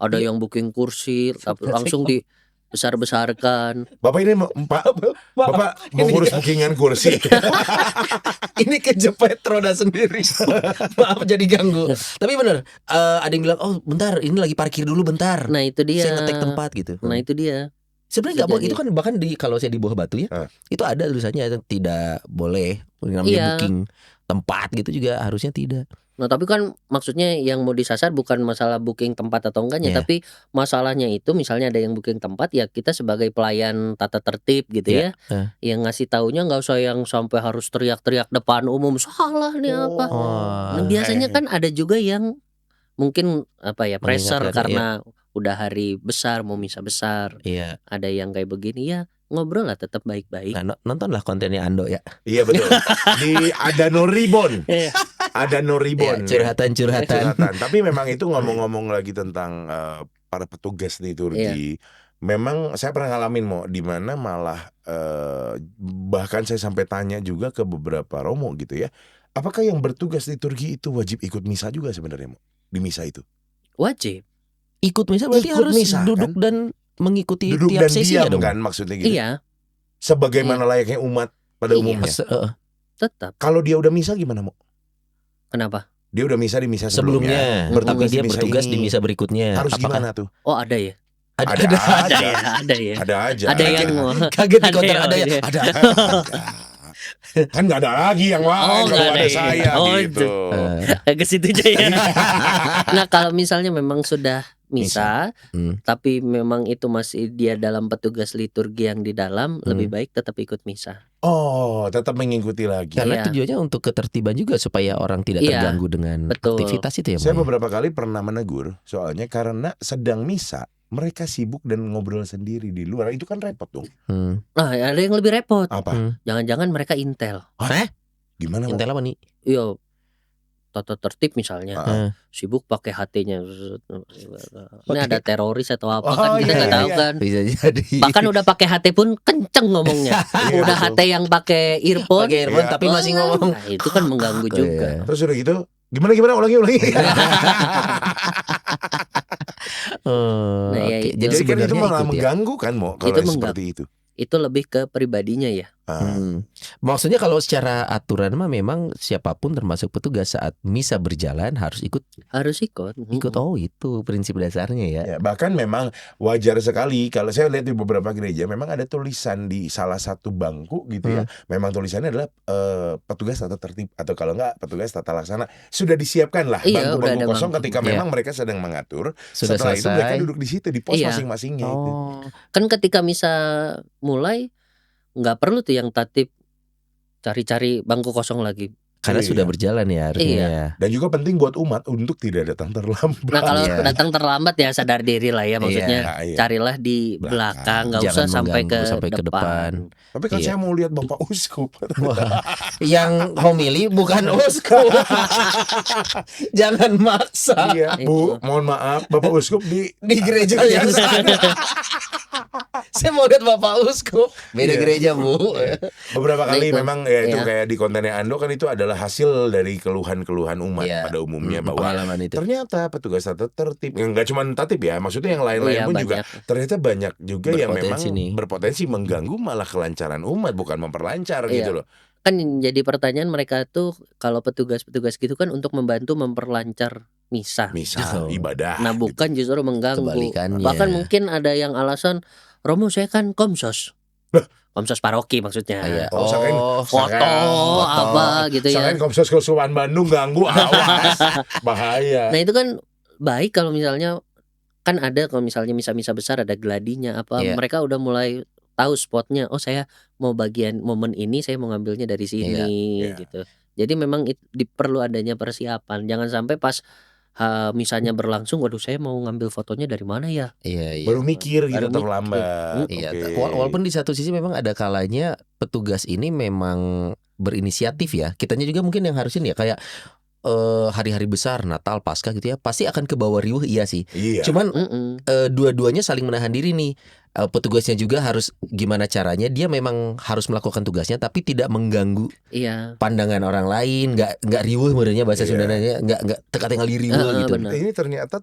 ada yang booking kursi langsung dibesar-besarkan. Bapak ini Bapak mau ngurus bookingan kursi. Ini kejepit roda sendiri. Maaf jadi ganggu. Tapi bener ada yang bilang bentar ini lagi parkir dulu bentar. Nah itu dia. Saya ngetek tempat gitu. Nah itu dia. Sebenarnya nggak boleh itu kan bahkan kalau saya di Bawah Batu ya itu ada tulisannya tidak boleh namanya booking tempat gitu juga harusnya tidak. Nah tapi kan maksudnya yang mau disasar bukan masalah booking tempat atau enggaknya, tapi masalahnya itu misalnya ada yang booking tempat ya kita sebagai pelayan tata tertib gitu ya, yang ngasih taunya nggak usah yang sampai harus teriak-teriak depan umum salah nih apa. Nah, biasanya kan ada juga yang mungkin pressure karena udah hari besar mau misa besar, ada yang kayak begini ya. Ngobrol lah tetap baik-baik. Nah, nontonlah kontennya Ando ya. Iya betul. Ada no ribbon. Ada no ribbon. Curhatan. Tapi memang itu ngomong-ngomong lagi tentang para petugas nih Turki. memang saya pernah ngalamin di mana malah bahkan saya sampai tanya juga ke beberapa romo gitu ya. Apakah yang bertugas liturgi itu wajib ikut misa juga sebenarnya Mo? Di misa itu? Wajib. Ikut misa berarti Ikut harus misa, duduk kan? dan mengikuti Duduk tiap dan sesinya diam dong. kan maksudnya gitu. Iya, Sebagaimana layaknya umat pada Iya. umumnya. tetap. Kalau dia udah misa gimana Mo? Kenapa? Dia udah misa di misa sebelumnya. Sebelumnya, tapi bertugas di dia misa bertugas ini. di misa berikutnya. Harus Apakah gimana tuh? Oh, ada ya? Ada Ada aja. ya, ada ya. Ada aja. Ada yang mau. kaget di konter yang ada ya. mau. Ada. Kan nggak ada lagi yang lain Oh, kalau nggak ada ada ya. saya Oh, gitu. Ke situ aja ya. Nah, kalau misalnya memang sudah misa, tapi memang itu masih dia dalam petugas liturgi yang di dalam, lebih baik tetap ikut misa. Oh, tetap mengikuti lagi. Karena Iya. tujuannya untuk ketertiban juga supaya orang tidak Iya, terganggu dengan betul. aktivitas itu ya. Saya Moy? beberapa kali pernah menegur soalnya karena sedang misa mereka sibuk dan ngobrol sendiri di luar, itu kan repot dong. Nah, ada yang lebih repot. Apa? Jangan-jangan mereka intel. Gimana? Mo? Intel apa nih? Iya, tata tertib misalnya. Ah. Sibuk pakai HT-nya. Ini ada teroris atau apa Oh, kan kita iya, nggak tahu iya. kan. Bisa jadi. Bahkan udah pakai HT pun kenceng ngomongnya. Iya, Udah betul. HT yang pakai earphone, Pakai earphone Iya. tapi masih ngomong. Nah, itu kan mengganggu juga. Iya. Terus udah gitu, gimana ulangi. Oh, Nah, ya oke. itu. Jadi Jadi kan itu sebenarnya malah ikut ya. mengganggu kan Mo kalau Itu seperti itu. Itu lebih ke pribadinya ya. Maksudnya kalau secara aturan mah memang siapapun termasuk petugas saat misa berjalan harus ikut. Harus ikut. Oh, itu prinsip dasarnya ya. Ya, bahkan memang wajar sekali kalau saya lihat di beberapa gereja memang ada tulisan di salah satu bangku gitu ya. Memang tulisannya adalah petugas tata tertib atau kalau enggak petugas tata laksana. Sudah disiapkan lah Iya, udah bangku-bangku ada kosong bangku. ketika Iya. memang mereka sedang mengatur. Sudah Setelah itu mereka selesai. duduk di situ di pos Iya. masing-masingnya itu. Oh, Kan ketika misa mulai nggak perlu tuh yang tatip cari-cari bangku kosong lagi. karena Iya. sudah berjalan ya harusnya. Iya. Ya. Dan juga penting buat umat untuk tidak datang terlambat. Nah, kalau Iya. datang terlambat ya sadar diri lah ya, maksudnya Iya, iya. carilah di belakang, nggak Jangan usah sampai ke mengganggu sampai ke depan. Tapi kan Iya. saya mau lihat Bapak Uskup. Wah, yang homili bukan uskup. Jangan maksa Iya, Bu, mohon maaf Bapak Uskup di di gereja yang sana. Saya mau lihat Bapak Uskup. Beda Iya. gereja, Bu. beberapa Nah, kali itu. memang ya itu Iya. kayak di kontennya Ando kan itu adalah hasil dari keluhan-keluhan umat Iya. pada umumnya bahwa Pengalaman itu. ternyata petugas tata tertib nggak cuma tatip ya, maksudnya yang lain-lain Iya, pun juga banyak. ternyata banyak juga yang memang Berpotensi nih. berpotensi mengganggu malah kelancaran umat bukan memperlancar Iya. gitu loh. Kan jadi pertanyaan mereka tuh kalau petugas-petugas gitu kan untuk membantu memperlancar misa. Misal Oh. ibadah. Nah, bukan justru mengganggu. Kebalikannya. Bahkan mungkin ada yang alasan, Romo saya kan komsos. Komsos paroki maksudnya. Iya. Oh, sangkain Foto apa gitu ya. Sangkain Komsos Kesuwan Bandung ganggu, awas bahaya. Nah, itu kan baik kalau misalnya kan ada kalau misalnya misa-misa besar ada gladinya apa, Iya. mereka udah mulai tahu spotnya. Oh, saya mau bagian momen ini saya mau ngambilnya dari sini Iya. gitu. Jadi memang perlu adanya persiapan. Jangan sampai pas misalnya berlangsung, waduh saya mau ngambil fotonya dari mana ya? Iya, iya. Baru mikir gitu Baru mikir. terlambat. Iya, Oke. walaupun di satu sisi memang ada kalanya petugas ini memang berinisiatif ya. Kitanya juga mungkin yang harusin ya kayak hari-hari besar Natal, Paskah gitu ya, pasti akan ke bawah riuh iya sih. Iya. Cuman Mm-mm. dua-duanya saling menahan diri nih. Petugasnya juga harus gimana caranya dia memang harus melakukan tugasnya tapi tidak mengganggu Iya. pandangan orang lain, nggak riuh sebenarnya bahasa Iya. Sundanya, nggak teka-teka riuh gitu. benar. Ini ternyata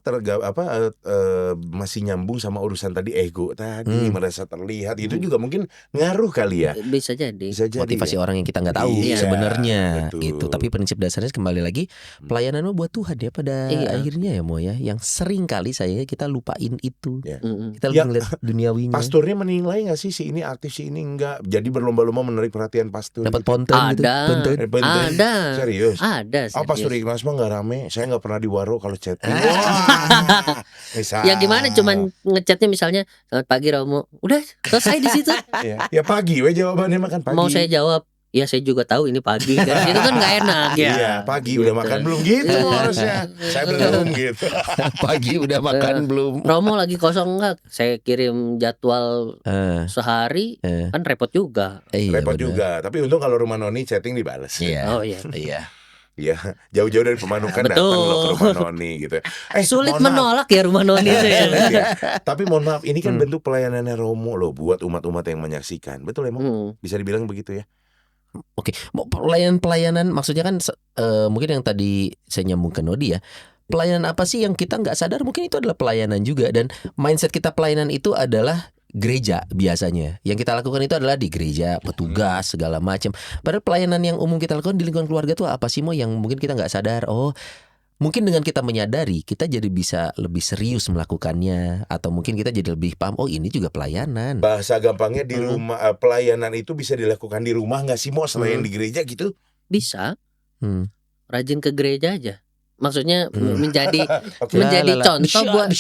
masih nyambung sama urusan tadi ego tadi, merasa terlihat itu juga mungkin ngaruh kali ya. Bisa jadi. Bisa jadi. Motivasi ya. orang yang kita nggak tahu Iya, sebenarnya betul. gitu. Tapi prinsip dasarnya kembali lagi pelayananmu buat Tuhan ya pada Iya. akhirnya ya Mo ya. Yang sering kali sayangnya kita lupain itu. Ya. Mm-mm. Kita lebih Ya, ngeliat duniawinya. Pasturnya menilai nggak sih si ini aktif si ini enggak. Jadi berlomba-lomba menarik perhatian pastor. Dapat ponten gitu. Ada. Ponten. Penting. Ada. Serius. Ada. Oh, Pastor serius. Ignas mah nggak rame. Saya nggak pernah di waro kalau chatting. Wah. Misal. Ya gimana cuman ngechatnya misalnya selamat pagi Romo. Udah selesai di situ. Ya pagi we jawabannya makan pagi. Mau saya jawab, ya saya juga tahu ini pagi kan. Itu kan nggak enak ya. Iya, pagi Gitu. udah makan belum gitu Iya. harusnya. Saya belum gitu. Pagi udah makan belum? Romo lagi kosong nggak? Saya kirim jadwal Eh, sehari kan repot juga. iya, Repot bener. juga. Tapi untung kalau rumah Noni chatting dibales. Iya. Oh iya. Iya. Ya, jauh-jauh dari Pemanukan datang lo ke rumah Noni gitu. Sulit mohon maaf. menolak ya rumah Noni itu ya. Sulit ya. Tapi mohon maaf, ini kan bentuk pelayanannya Romo loh buat umat-umat yang menyaksikan. Betul emang? Bisa dibilang begitu ya? Oke, mau pelayanan maksudnya kan mungkin yang tadi saya nyambung ke Nodi ya. Pelayanan apa sih yang kita nggak sadar mungkin itu adalah pelayanan juga, dan mindset kita pelayanan itu adalah gereja biasanya. Yang kita lakukan itu adalah di gereja, petugas segala macam. Padahal pelayanan yang umum kita lakukan di lingkungan keluarga itu apa sih yang mungkin kita nggak sadar. Oh, mungkin dengan kita menyadari kita jadi bisa lebih serius melakukannya, atau mungkin kita jadi lebih paham. Oh, ini juga pelayanan. Bahasa gampangnya di rumah, pelayanan itu bisa dilakukan di rumah nggak sih Mo selain di gereja gitu? Bisa. Hmm. Rajin ke gereja aja. Maksudnya menjadi Oke. menjadi contoh buat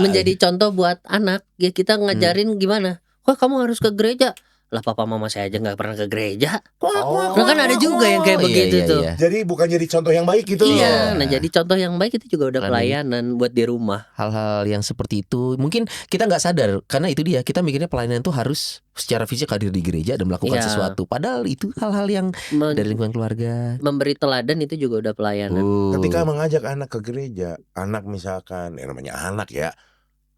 menjadi contoh buat anak. Ya kita ngajarin gimana? Wah, kamu harus ke gereja. Lah papa mama saya aja nggak pernah ke gereja. Nah kan ada juga yang kayak begitu tuh. Jadi bukan jadi contoh yang baik gitu. Iya, nah jadi contoh yang baik itu juga udah pelayanan buat di rumah. Hal-hal yang seperti itu mungkin kita nggak sadar, karena itu dia, kita mikirnya pelayanan itu harus secara fisik hadir di gereja dan melakukan Iya. sesuatu. Padahal itu hal-hal yang dari lingkungan keluarga. Memberi teladan itu juga udah pelayanan. Ketika mengajak anak ke gereja, anak misalkan, namanya anak ya,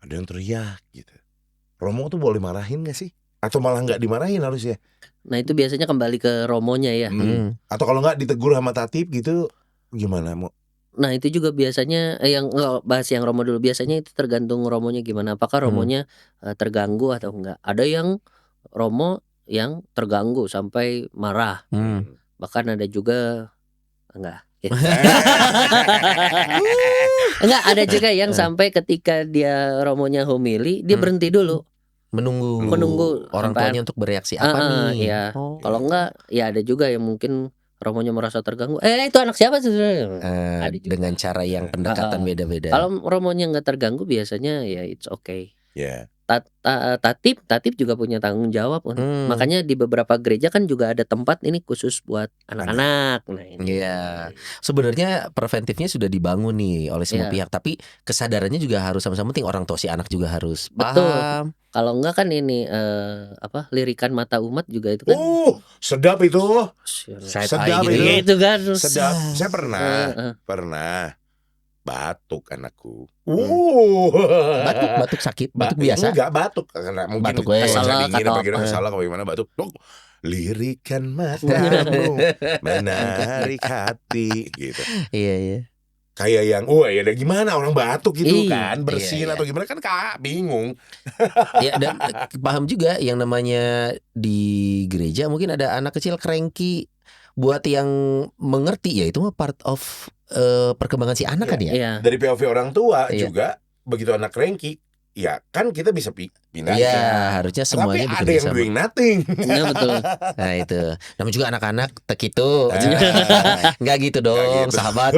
ada yang teriak gitu. Romo tuh boleh marahin gak sih? Atau malah nggak dimarahin harusnya? Nah itu biasanya kembali ke romonya ya. Atau kalau nggak ditegur sama tatip gitu, gimana Mo? Nah itu juga biasanya yang bahas yang romo dulu. Biasanya itu tergantung romonya gimana. Apakah romonya terganggu atau enggak. Ada yang romo yang terganggu sampai marah. Bahkan ada juga enggak. Enggak, ada juga yang sampai ketika dia romonya homili, dia berhenti dulu. Menunggu orang sampai tuanya untuk bereaksi apa nih. Iya. Kalau enggak, ya ada juga yang mungkin romonya merasa terganggu. Itu anak siapa sih? Ada juga. Dengan cara yang pendekatan beda-beda. Kalau romonya nggak terganggu biasanya ya it's okay. Ya. Tatip juga punya tanggung jawab. Makanya di beberapa gereja kan juga ada tempat ini khusus buat anak-anak. Nah, ini. Iya. Sebenarnya preventifnya sudah dibangun nih oleh semua pihak, tapi kesadarannya juga harus sama-sama penting. Orang tua si anak juga harus paham. Kalau enggak kan ini lirikan mata umat juga itu kan. Sedap itu. Sedap itu kan. Sedap. Saya pernah batuk anakku. Batuk sakit, batuk biasa. Enggak batuk karena mungkin batuk salah kalau gimana batuk. Lirikan matamu menarik hati gitu. Iya. Kayak yang ya ada gimana orang batuk gitu kan, bersin atau gimana kan Kak bingung. Ya, dan paham juga yang namanya di gereja mungkin ada anak kecil cranky. Buat yang mengerti ya itu mah part of perkembangan si anak kan ya. Iya. Dari POV orang tua juga begitu anak cranky, ya kan kita bisa pindah. Iya, harusnya semuanya tapi ada yang doing nothing. Iya betul. Nah itu, namanya juga anak-anak gitu. Nggak gitu dong, gitu. sahabat.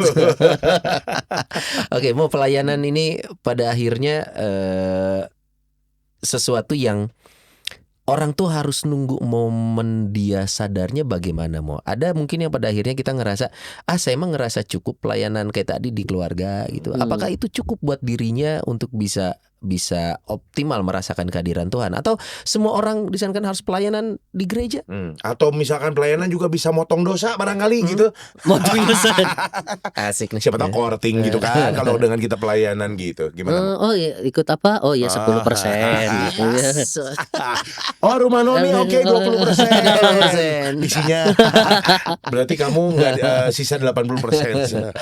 Oke, mau pelayanan ini pada akhirnya sesuatu yang orang tuh harus nunggu momen dia sadarnya bagaimana mau. Ada mungkin yang pada akhirnya kita ngerasa, saya emang ngerasa cukup pelayanan kayak tadi di keluarga gitu. Apakah itu cukup buat dirinya untuk bisa optimal merasakan kehadiran Tuhan? Atau semua orang di sana kan harus pelayanan di gereja? Atau misalkan pelayanan juga bisa motong dosa barangkali gitu. Motong dosa. Asik nih. Siapa tahu korting gitu kan kalau dengan kita pelayanan gitu. Gimana? Ikut apa? 10%. Gitu. Rumah Noni oke 20%. Isinya berarti kamu nggak sisa 80%.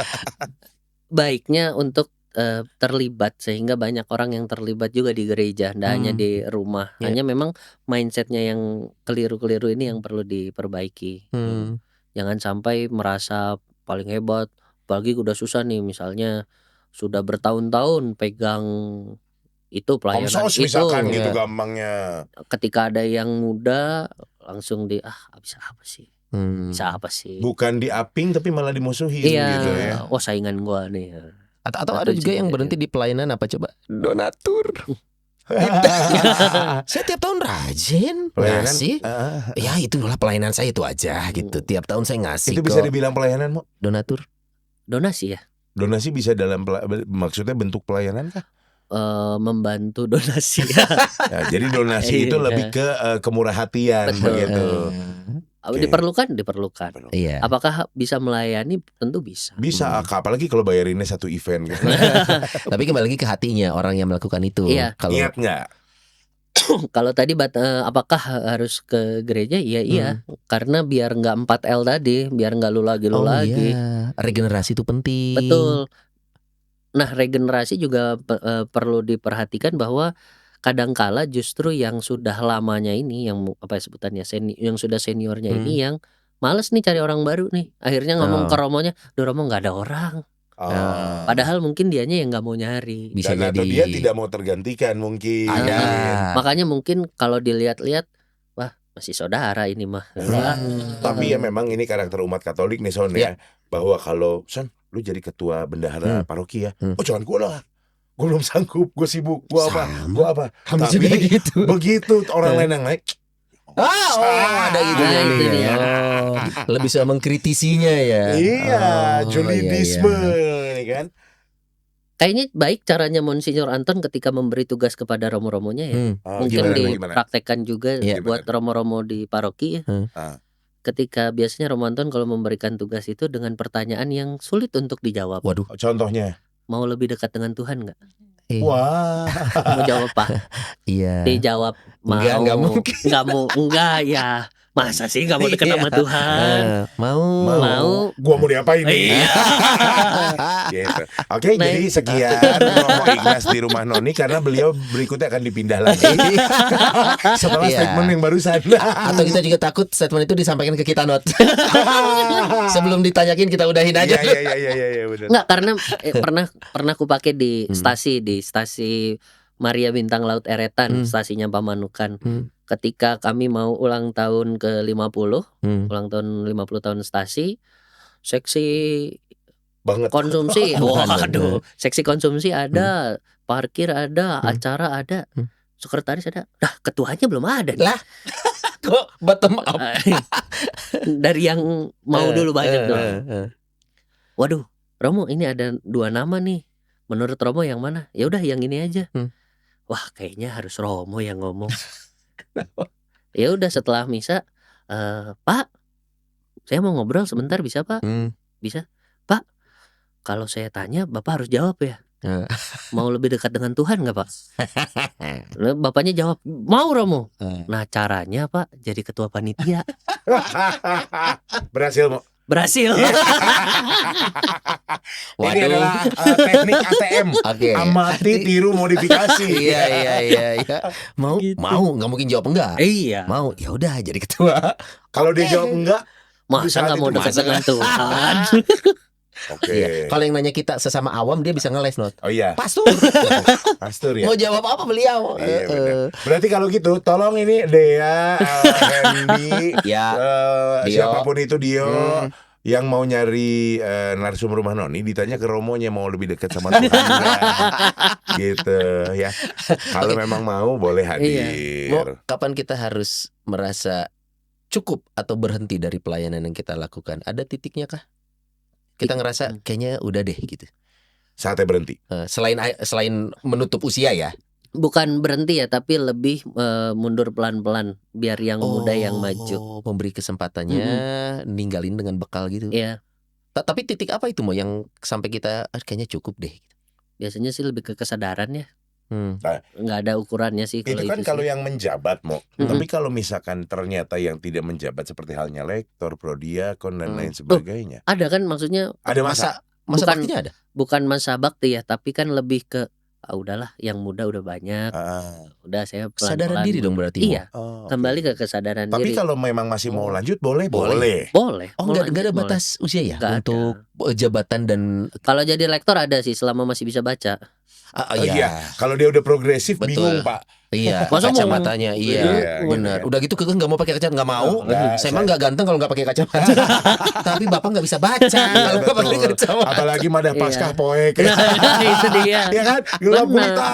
Baiknya untuk terlibat sehingga banyak orang yang terlibat juga di gereja, tidak hanya di rumah. Hanya memang mindsetnya yang keliru-keliru ini yang perlu diperbaiki. Jangan sampai merasa paling hebat, apalagi udah susah nih, misalnya sudah bertahun-tahun pegang itu pelayanan Omsos itu. Misalkan gitu gampangnya. Ketika ada yang muda langsung bisa apa sih? Bisa apa sih? Bukan diaping tapi malah dimusuhin gitu ya. Saingan gua nih. Atau ada juga yang berhenti di pelayanan apa coba? Donatur. Saya tiap tahun rajin ngasih. Ya itulah pelayanan saya itu aja gitu. Tiap tahun saya ngasih. Itu bisa dibilang pelayanan Mo? Donatur. Donasi ya? Donasi bisa maksudnya bentuk pelayanan kah? Membantu donasi. Jadi donasi itu lebih ke kemurah hatian begitu. Oke. Diperlukan. Iya. Apakah bisa melayani? Tentu bisa. Bisa, apalagi kalau bayarinnya satu event kan. Tapi kembali lagi ke hatinya orang yang melakukan itu. Iya. Kalau Niat nggak? Kalau tadi apakah harus ke gereja? Iya, karena biar nggak 4L tadi, biar nggak lu lagi. iya, regenerasi itu penting. Betul. Nah, regenerasi juga perlu diperhatikan bahwa kadangkala justru yang sudah lamanya ini, yang apa ya sebutannya, yang sudah seniornya ini yang males nih cari orang baru nih. Akhirnya ngomong ke romonya, "Duh Romo nggak ada orang." Padahal mungkin dianya yang nggak mau nyari. Bisa Dan jadi. atau dia tidak mau tergantikan mungkin. Ada. Makanya mungkin kalau dilihat-lihat, wah masih saudara ini mah. Tapi ya memang ini karakter umat Katolik nih Son ya. Bahwa kalau Son, lu jadi ketua bendahara paroki ya. Oh jangan gue lah. Gue belum sanggup, gue sibuk, gue apa. Hampir Tapi juga gitu. begitu orang lain yang naik, Ada gitu Nah, ya. itu dia. Lebih bisa mengkritisinya ya. iya, julidisme iya. nih kan. Kayaknya baik caranya Monsinyur Anton ketika memberi tugas kepada romo-romonya ya. Mungkin Gimana? dipraktekkan juga Iya. buat romo-romo di paroki ya. Ketika biasanya Romo Anton kalau memberikan tugas itu dengan pertanyaan yang sulit untuk dijawab. Waduh. Contohnya, Mau lebih dekat dengan Tuhan nggak? wah, Mau jawab apa? Iya. Dijawab mau. Enggak mungkin. Enggak ya. Masa sih nggak mau dekat sama Tuhan? Mau. gua mau diapain nih? Iya. Gitu. Oke, jadi sekian Romo Ignas di rumah Noni karena beliau berikutnya akan dipindah lagi setelah Iya. statement yang barusan. Atau kita juga takut statement itu disampaikan ke kita not. Sebelum ditanyakin kita udahin aja. Iya, benar. Enggak, karena pernah aku pakai di stasi Maria Bintang Laut Eretan, stasinya Pamanukan. Ketika kami mau ulang tahun ke-50, ulang tahun 50 tahun stasi, seksi Banget. konsumsi. Waduh, seksi konsumsi ada, parkir ada, acara ada, sekretaris ada. Nah, ketuanya belum ada nih. Lah. Kok bottom up? Dari yang mau dulu banyak dong. Waduh, Romo ini ada 2 nama nih. Menurut Romo yang mana? Ya udah yang ini aja. Wah, kayaknya harus Romo yang ngomong. Ya udah setelah misa, Pak, saya mau ngobrol sebentar bisa Pak? Bisa. Pak, kalau saya tanya Bapak harus jawab ya. Mau lebih dekat dengan Tuhan nggak Pak? Lalu bapaknya jawab, mau Romo. Nah caranya Pak jadi ketua panitia. Berhasil mau. Berhasil. Ini adalah teknik ATM. Oke. Amati, tiru, modifikasi. Iya. Mau, nggak mungkin jawab enggak. Iya. Mau, ya udah jadi ketua. Kalau dia jawab enggak, Masa nggak mau dekat dengan Tuhan? oke. Iya. Kalau yang nanya kita sesama awam dia bisa ngeles not. Oh iya, Pastur. pastor ya. Mau jawab apa beliau? Iya, benar. Berarti kalau gitu, tolong ini Dea, Hendy, Ya. Dio. siapapun itu Dio yang mau nyari narsum rumah Noni, ditanya ke Romonya mau lebih dekat sama Tuhan nggak? Gitu ya. Kalau memang mau boleh hadir. Mau, kapan kita harus merasa cukup atau berhenti dari pelayanan yang kita lakukan? Ada titiknya kah? Kita ngerasa kayaknya udah deh gitu. Saatnya berhenti. Selain menutup usia ya. Bukan berhenti ya, tapi lebih mundur pelan-pelan biar yang muda yang maju. Memberi kesempatannya, ninggalin dengan bekal gitu. Iya. Tapi titik apa itu mau yang sampai kita kayaknya cukup deh. Biasanya sih lebih ke kesadaran ya. Nah, Nggak ada ukurannya sih itu kalau kan itu kalau sih. yang menjabat mau. Tapi kalau misalkan ternyata yang tidak menjabat seperti halnya lektor, prodiakon dan lain sebagainya. Ada kan maksudnya Ada masa Masa Bukan- baktinya ada? bukan masa bakti ya, tapi kan lebih ke udahlah yang muda udah banyak. Udah saya pelan-pelan. Kesadaran diri dong berarti. Mo. Iya, kembali ke kesadaran Tapi diri. kalau memang masih mau lanjut boleh. Boleh. Oh Mau nggak lanjut ada boleh. batas usia ya Nggak untuk jabatan dan Kalau jadi lektor ada sih selama masih bisa baca. Iya. Kalau dia udah progresif Betul. bingung Pak. Iya, Masa mau- kacamatanya Iya, benar. gitu kan. Udah gitu kekeh nggak mau pakai kacamata, nggak mau. Nggak, Saya mah nggak ganteng kalau nggak pakai kacamata. Tapi bapak nggak bisa baca kalau nggak pakai Betul. kacamata. Apalagi madah paskah poek. Nah, itu dia. Iya kan? Gelap Benar. buta.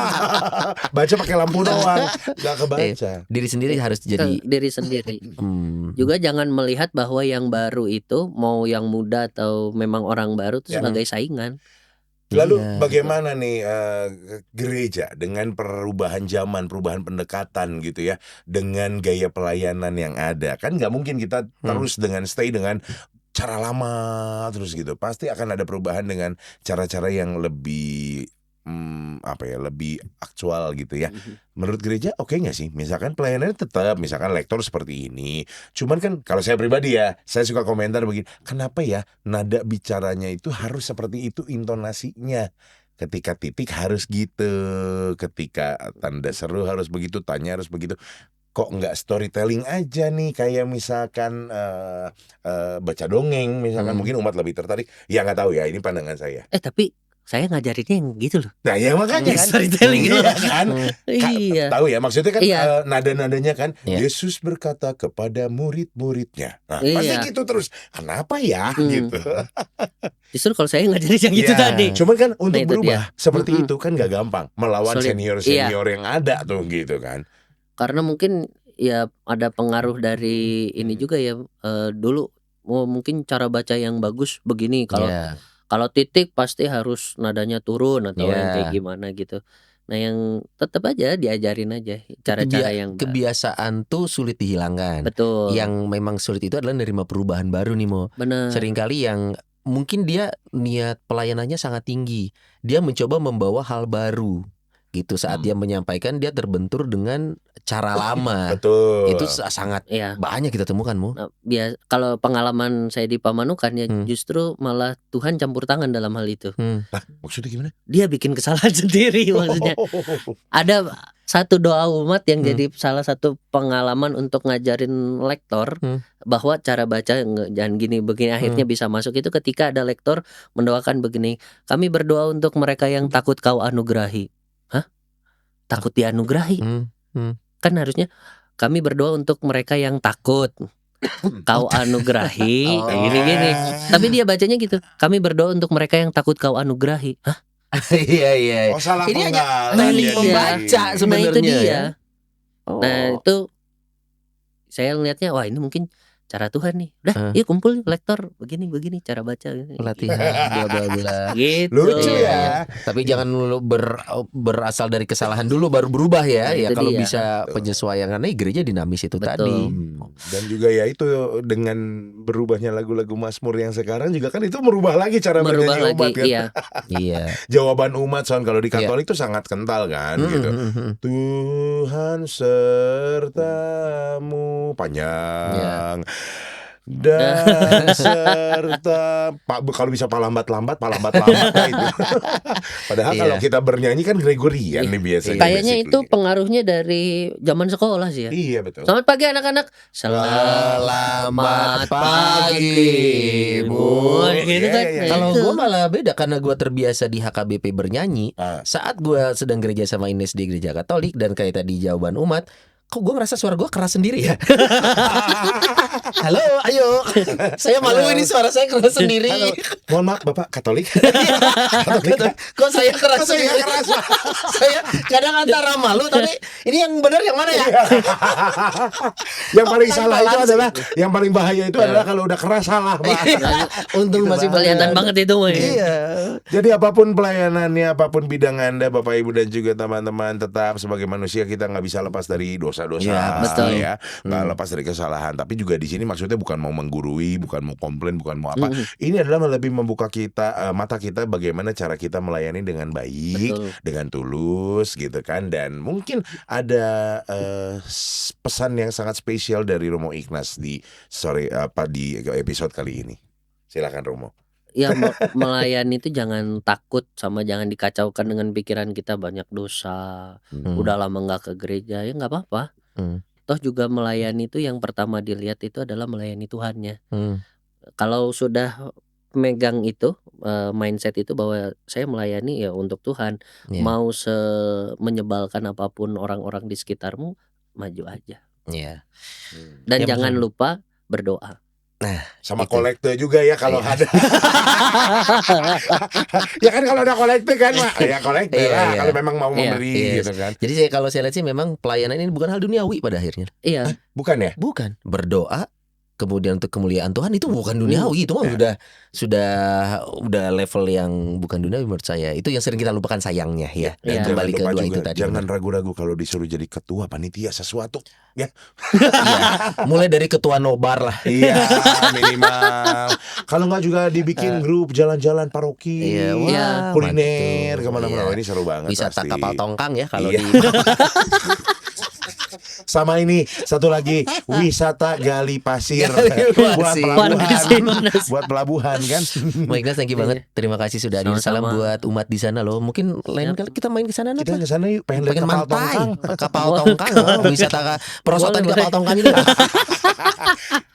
Baca pakai lampu doang. Gak kebaca. Diri sendiri harus jadi. Ke diri sendiri. Hmm. Juga jangan melihat bahwa yang baru itu mau yang muda atau memang orang baru itu Ya. sebagai saingan. Lalu Iya. bagaimana nih gereja dengan perubahan zaman, perubahan pendekatan gitu ya, dengan gaya pelayanan yang ada? Kan nggak mungkin kita terus stay dengan cara lama terus gitu. Pasti akan ada perubahan dengan cara-cara yang lebih lebih aktual gitu ya. Menurut gereja oke nggak sih? Misalkan pelayanannya tetap, misalkan lektor seperti ini. Cuman kan kalau saya pribadi ya, saya suka komentar begini, kenapa ya nada bicaranya itu harus seperti itu intonasinya? Ketika titik harus gitu, ketika tanda seru harus begitu, tanya harus begitu. Kok nggak storytelling aja nih, kayak misalkan baca dongeng, misalkan mungkin umat lebih tertarik. Ya nggak tahu ya, ini pandangan saya. Tapi saya ngajarinnya yang gitu loh. Nah ya makanya kan Storytelling. iya kan. Iya. Tahu ya maksudnya kan Iya. nada-nadanya kan Iya. Yesus berkata kepada murid-muridnya. Nah pasti Iya. gitu terus. Kenapa ya Hmm. gitu. Justru kalau saya ngajarin yang gitu Ya, tadi. cuman kan untuk itu berubah seperti Mm-mm. itu kan gak gampang melawan Sulit. senior-senior yang ada tuh gitu kan. Karena mungkin ya ada pengaruh dari ini juga ya, dulu mungkin cara baca yang bagus begini, kalau Iya. kalau titik pasti harus nadanya turun atau yang kayak Iya. gimana gitu. Nah yang tetap aja diajarin aja cara-cara yang Kebiasaan tuh sulit dihilangkan. betul. Yang memang sulit itu adalah nerima perubahan baru nih Mo. Benar. Seringkali yang mungkin dia niat pelayanannya sangat tinggi, dia mencoba membawa hal baru gitu. Saat dia menyampaikan, dia terbentur dengan cara lama. Betul. Itu sangat Iya. banyak kita temukan Mo. Nah, kalau pengalaman saya di Pamanukan ya justru malah Tuhan campur tangan dalam hal itu. Nah, maksudnya gimana? Dia bikin kesalahan sendiri maksudnya. Ada satu doa umat yang jadi salah satu pengalaman untuk ngajarin lektor bahwa cara baca jangan gini begini, akhirnya bisa masuk itu ketika ada lektor mendoakan begini, kami berdoa untuk mereka yang takut kau anugerahi. Hah? Takut dianugerahi? Kan harusnya kami berdoa untuk mereka yang takut kau anugerahi, gini-gini. Tapi dia bacanya gitu, kami berdoa untuk mereka yang takut kau anugerahi. Hah? Iya. Oh salah Ini hanya penggalan teknik jadi. membaca Nah sebenarnya. itu dia. Ya. Nah itu saya lihatnya, wah ini mungkin cara Tuhan nih. Udah, yuk kumpul lektor begini cara baca Pelatihan bla bla bla. gitu. Lucu Iya, ya. Tapi jangan dulu berasal dari kesalahan dulu baru berubah ya. Nah, Ya itu kalau dia. bisa penyesuaian, karena gereja dinamis itu Betul. tadi. Dan juga ya itu dengan berubahnya lagu-lagu Mazmur yang sekarang juga kan itu merubah lagi cara Merubah bernyanyi lagi, umat kan. iya. Iya. Jawaban umat soal kalau di Katolik itu sangat kental kan gitu. Tuhan sertamu panjang. Dan serta kalau bisa palambat-lambat nah itu. Padahal kalau kita bernyanyi kan Gregorian nih biasanya. Kayaknya basically. itu pengaruhnya dari zaman sekolah sih ya. Iya betul. Selamat pagi anak-anak. Selamat pagi, Bu. Gitu kan. Iya, Nah, Kalau itu. gue malah beda karena gue terbiasa di HKBP bernyanyi. Saat gue sedang gereja sama Ines di gereja Katolik dan kayak tadi jawaban umat, kok gue ngerasa suara gue keras sendiri ya? Halo, ayo. Saya malu ini suara saya keras sendiri. Halo. Mohon maaf Bapak Katolik. Kok saya keras sendiri? Saya kadang antara malu tapi ini yang benar yang mana ya? Yang paling salah itu adalah, yang paling bahaya itu adalah kalau udah keras salah, Pak. Untung Itu masih bahaya. Kelihatan banget itu mah. Iya. Jadi apapun pelayanannya, apapun bidang Anda, Bapak Ibu dan juga teman-teman, tetap sebagai manusia kita nggak bisa lepas dari dosa-dosa, Ya, betul. ya, nggak lepas dari kesalahan. Tapi juga di sini maksudnya bukan mau menggurui, bukan mau komplain, bukan mau apa. Ini adalah lebih membuka kita, mata kita bagaimana cara kita melayani dengan baik, Betul. dengan tulus, gitu kan. Dan mungkin ada pesan yang sangat spesial dari Romo Ignas di di episode kali ini. Silakan Romo. Ya melayani itu jangan takut sama jangan dikacaukan dengan pikiran kita banyak dosa. Udah lama nggak ke gereja ya nggak apa-apa. Toh juga melayani itu yang pertama dilihat itu adalah melayani Tuhannya. Kalau sudah megang itu mindset itu bahwa saya melayani ya untuk Tuhan, mau menyebalkan apapun orang-orang di sekitarmu, maju aja. Iya. Dan Ya, jangan betul. lupa berdoa. Nah, sama itu. kolekte juga ya kalau ada. Ya kan kalau ada kolekte kan, Mak. Ya kolekte Iya, lah iya. kalau memang mau memberi Iya. gitu kan. Jadi kalau saya lihat sih memang pelayanan ini bukan hal duniawi pada akhirnya. Iya. Bukan ya? Bukan. Berdoa, kemudian untuk kemuliaan Tuhan itu bukan duniawi, itu mah udah level yang bukan duniawi menurut saya. Itu yang sering kita lupakan sayangnya ya. Iya. Dan kembali ke lupa dua juga, itu tadi. jangan ragu-ragu kalau disuruh jadi ketua panitia sesuatu ya. Iya. Mulai dari ketua nobar lah. Iya, minimal. Kalau nggak juga dibikin grup jalan-jalan paroki, Iya, Iya. kuliner betul. kemana-mana. Iya. Oh, ini seru banget Wisata pasti. kapal tongkang ya kalau Iya. di Sama ini satu lagi wisata gali pasir Gali buat pasir. pelabuhan, buat pelabuhan kan. Mbak Ignas, thank you banget. Terima kasih sudah hadir. Salam Sama-sama. buat umat di sana loh. Mungkin lain Siap. kali kita main ke sana Kita apa? ke sana yuk, pengen lihat Pengen kapal mantai, tongkang. kapal tongkang, wisata perosotan Boleh, kapal tongkang ini.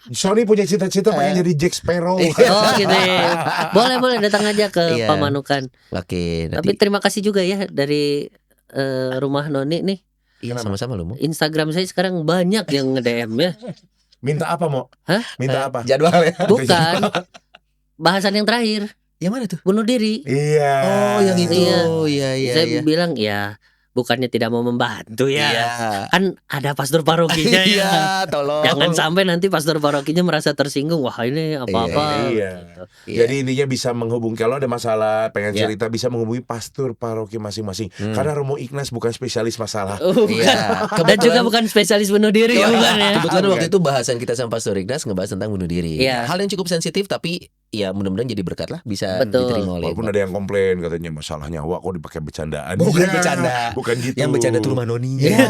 Sony punya cita-cita pengen jadi Jack Sparrow. Oh gitu ya. Boleh datang aja ke Iya. Pamanukan. Oke, Tapi nanti terima kasih juga ya dari rumah Noni nih. iya sama-sama loh, Mo. Instagram saya sekarang banyak yang nge-DM ya. Minta apa mau? Hah? Minta apa? Jadwal ya. Bukan. Bahasan yang terakhir, Yang mana tuh? bunuh diri. Iya. Oh, yang itu. Iya. Iya, iya, Saya iya. bilang ya bukannya tidak mau membantu ya. Iya. Kan ada pastor parokinya ya. Iya, tolong. Jangan sampai nanti pastor parokinya merasa tersinggung. Wah ini apa-apa. Iya. Iya. Jadi intinya bisa menghubungi, kalau ada masalah pengen Iya. cerita bisa menghubungi pastor paroki masing-masing. Karena Romo Ignas bukan spesialis masalah. Bukan. Iya. Dan juga bukan spesialis bunuh diri ya, bukan ya. Kebetulan waktu itu bahasan kita sama Pastor Ignas ngebahas tentang bunuh diri. Iya. Hal yang cukup sensitif tapi ya mudah-mudahan jadi berkat lah, bisa Betul. diterima oleh Walaupun ada yang komplain katanya masalah nyawa kok dipakai bercandaan. Bukan Iya, bercanda. Bukan gitu. yang bercanda tuh rumah noni. Iya.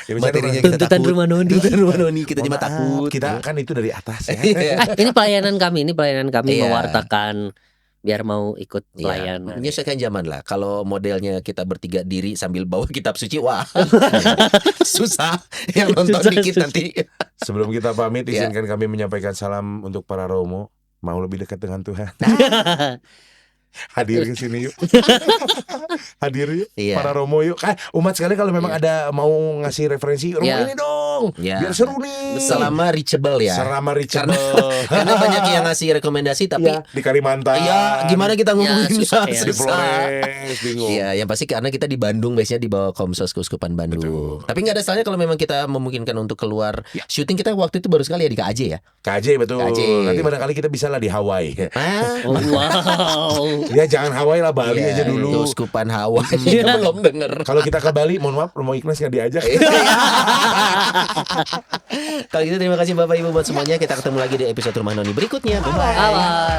Yang bercanda Materinya rumah- kita Tuntutan takut. rumah noni. Tuntutan rumah noni kita Mohon cuma maaf, takut. Kita kan itu dari atas ya. Iya. Ini pelayanan kami Iya. mewartakan biar mau ikut Iya. pelayanan. Menyesuaikan zaman lah. Kalau modelnya kita bertiga diri sambil bawa kitab suci, wah susah. Yang nonton Susah, dikit susah. nanti. Sebelum kita pamit, Iya. izinkan kami menyampaikan salam untuk para Romo. Mau lebih dekat dengan Tuhan, hadir ke sini yuk. Hadir yuk, Iya. para Romo yuk. Umat sekali kalau memang ada mau ngasih referensi Romo Iya. ini dong, Iya. biar seru nih. Selama reachable ya. Selama Richard Karena banyak yang ngasih rekomendasi tapi di Kalimantan. iya gimana kita ngomongin susah ya. Di Flores, bingung. Iya, yang pasti karena kita di Bandung, biasanya di bawah Komsos Keuskupan Bandung. Tapi nggak ada salahnya kalau memang kita memungkinkan untuk keluar syuting. Kita waktu itu baru sekali ya di KAJ ya. KJ betul. KJ. Nanti barangkali kita bisa lah di Hawaii. Ah, Oh, wow. Ya jangan Hawaii lah, Bali iya, aja dulu. Keuskupan Hawaii. Kita belum denger. Kalau kita ke Bali, mohon maaf, Romo Ignas nggak diajak. Kalau gitu terima kasih Bapak Ibu buat semuanya. Kita ketemu lagi di episode Rumah Noni berikutnya. Bye. Bye.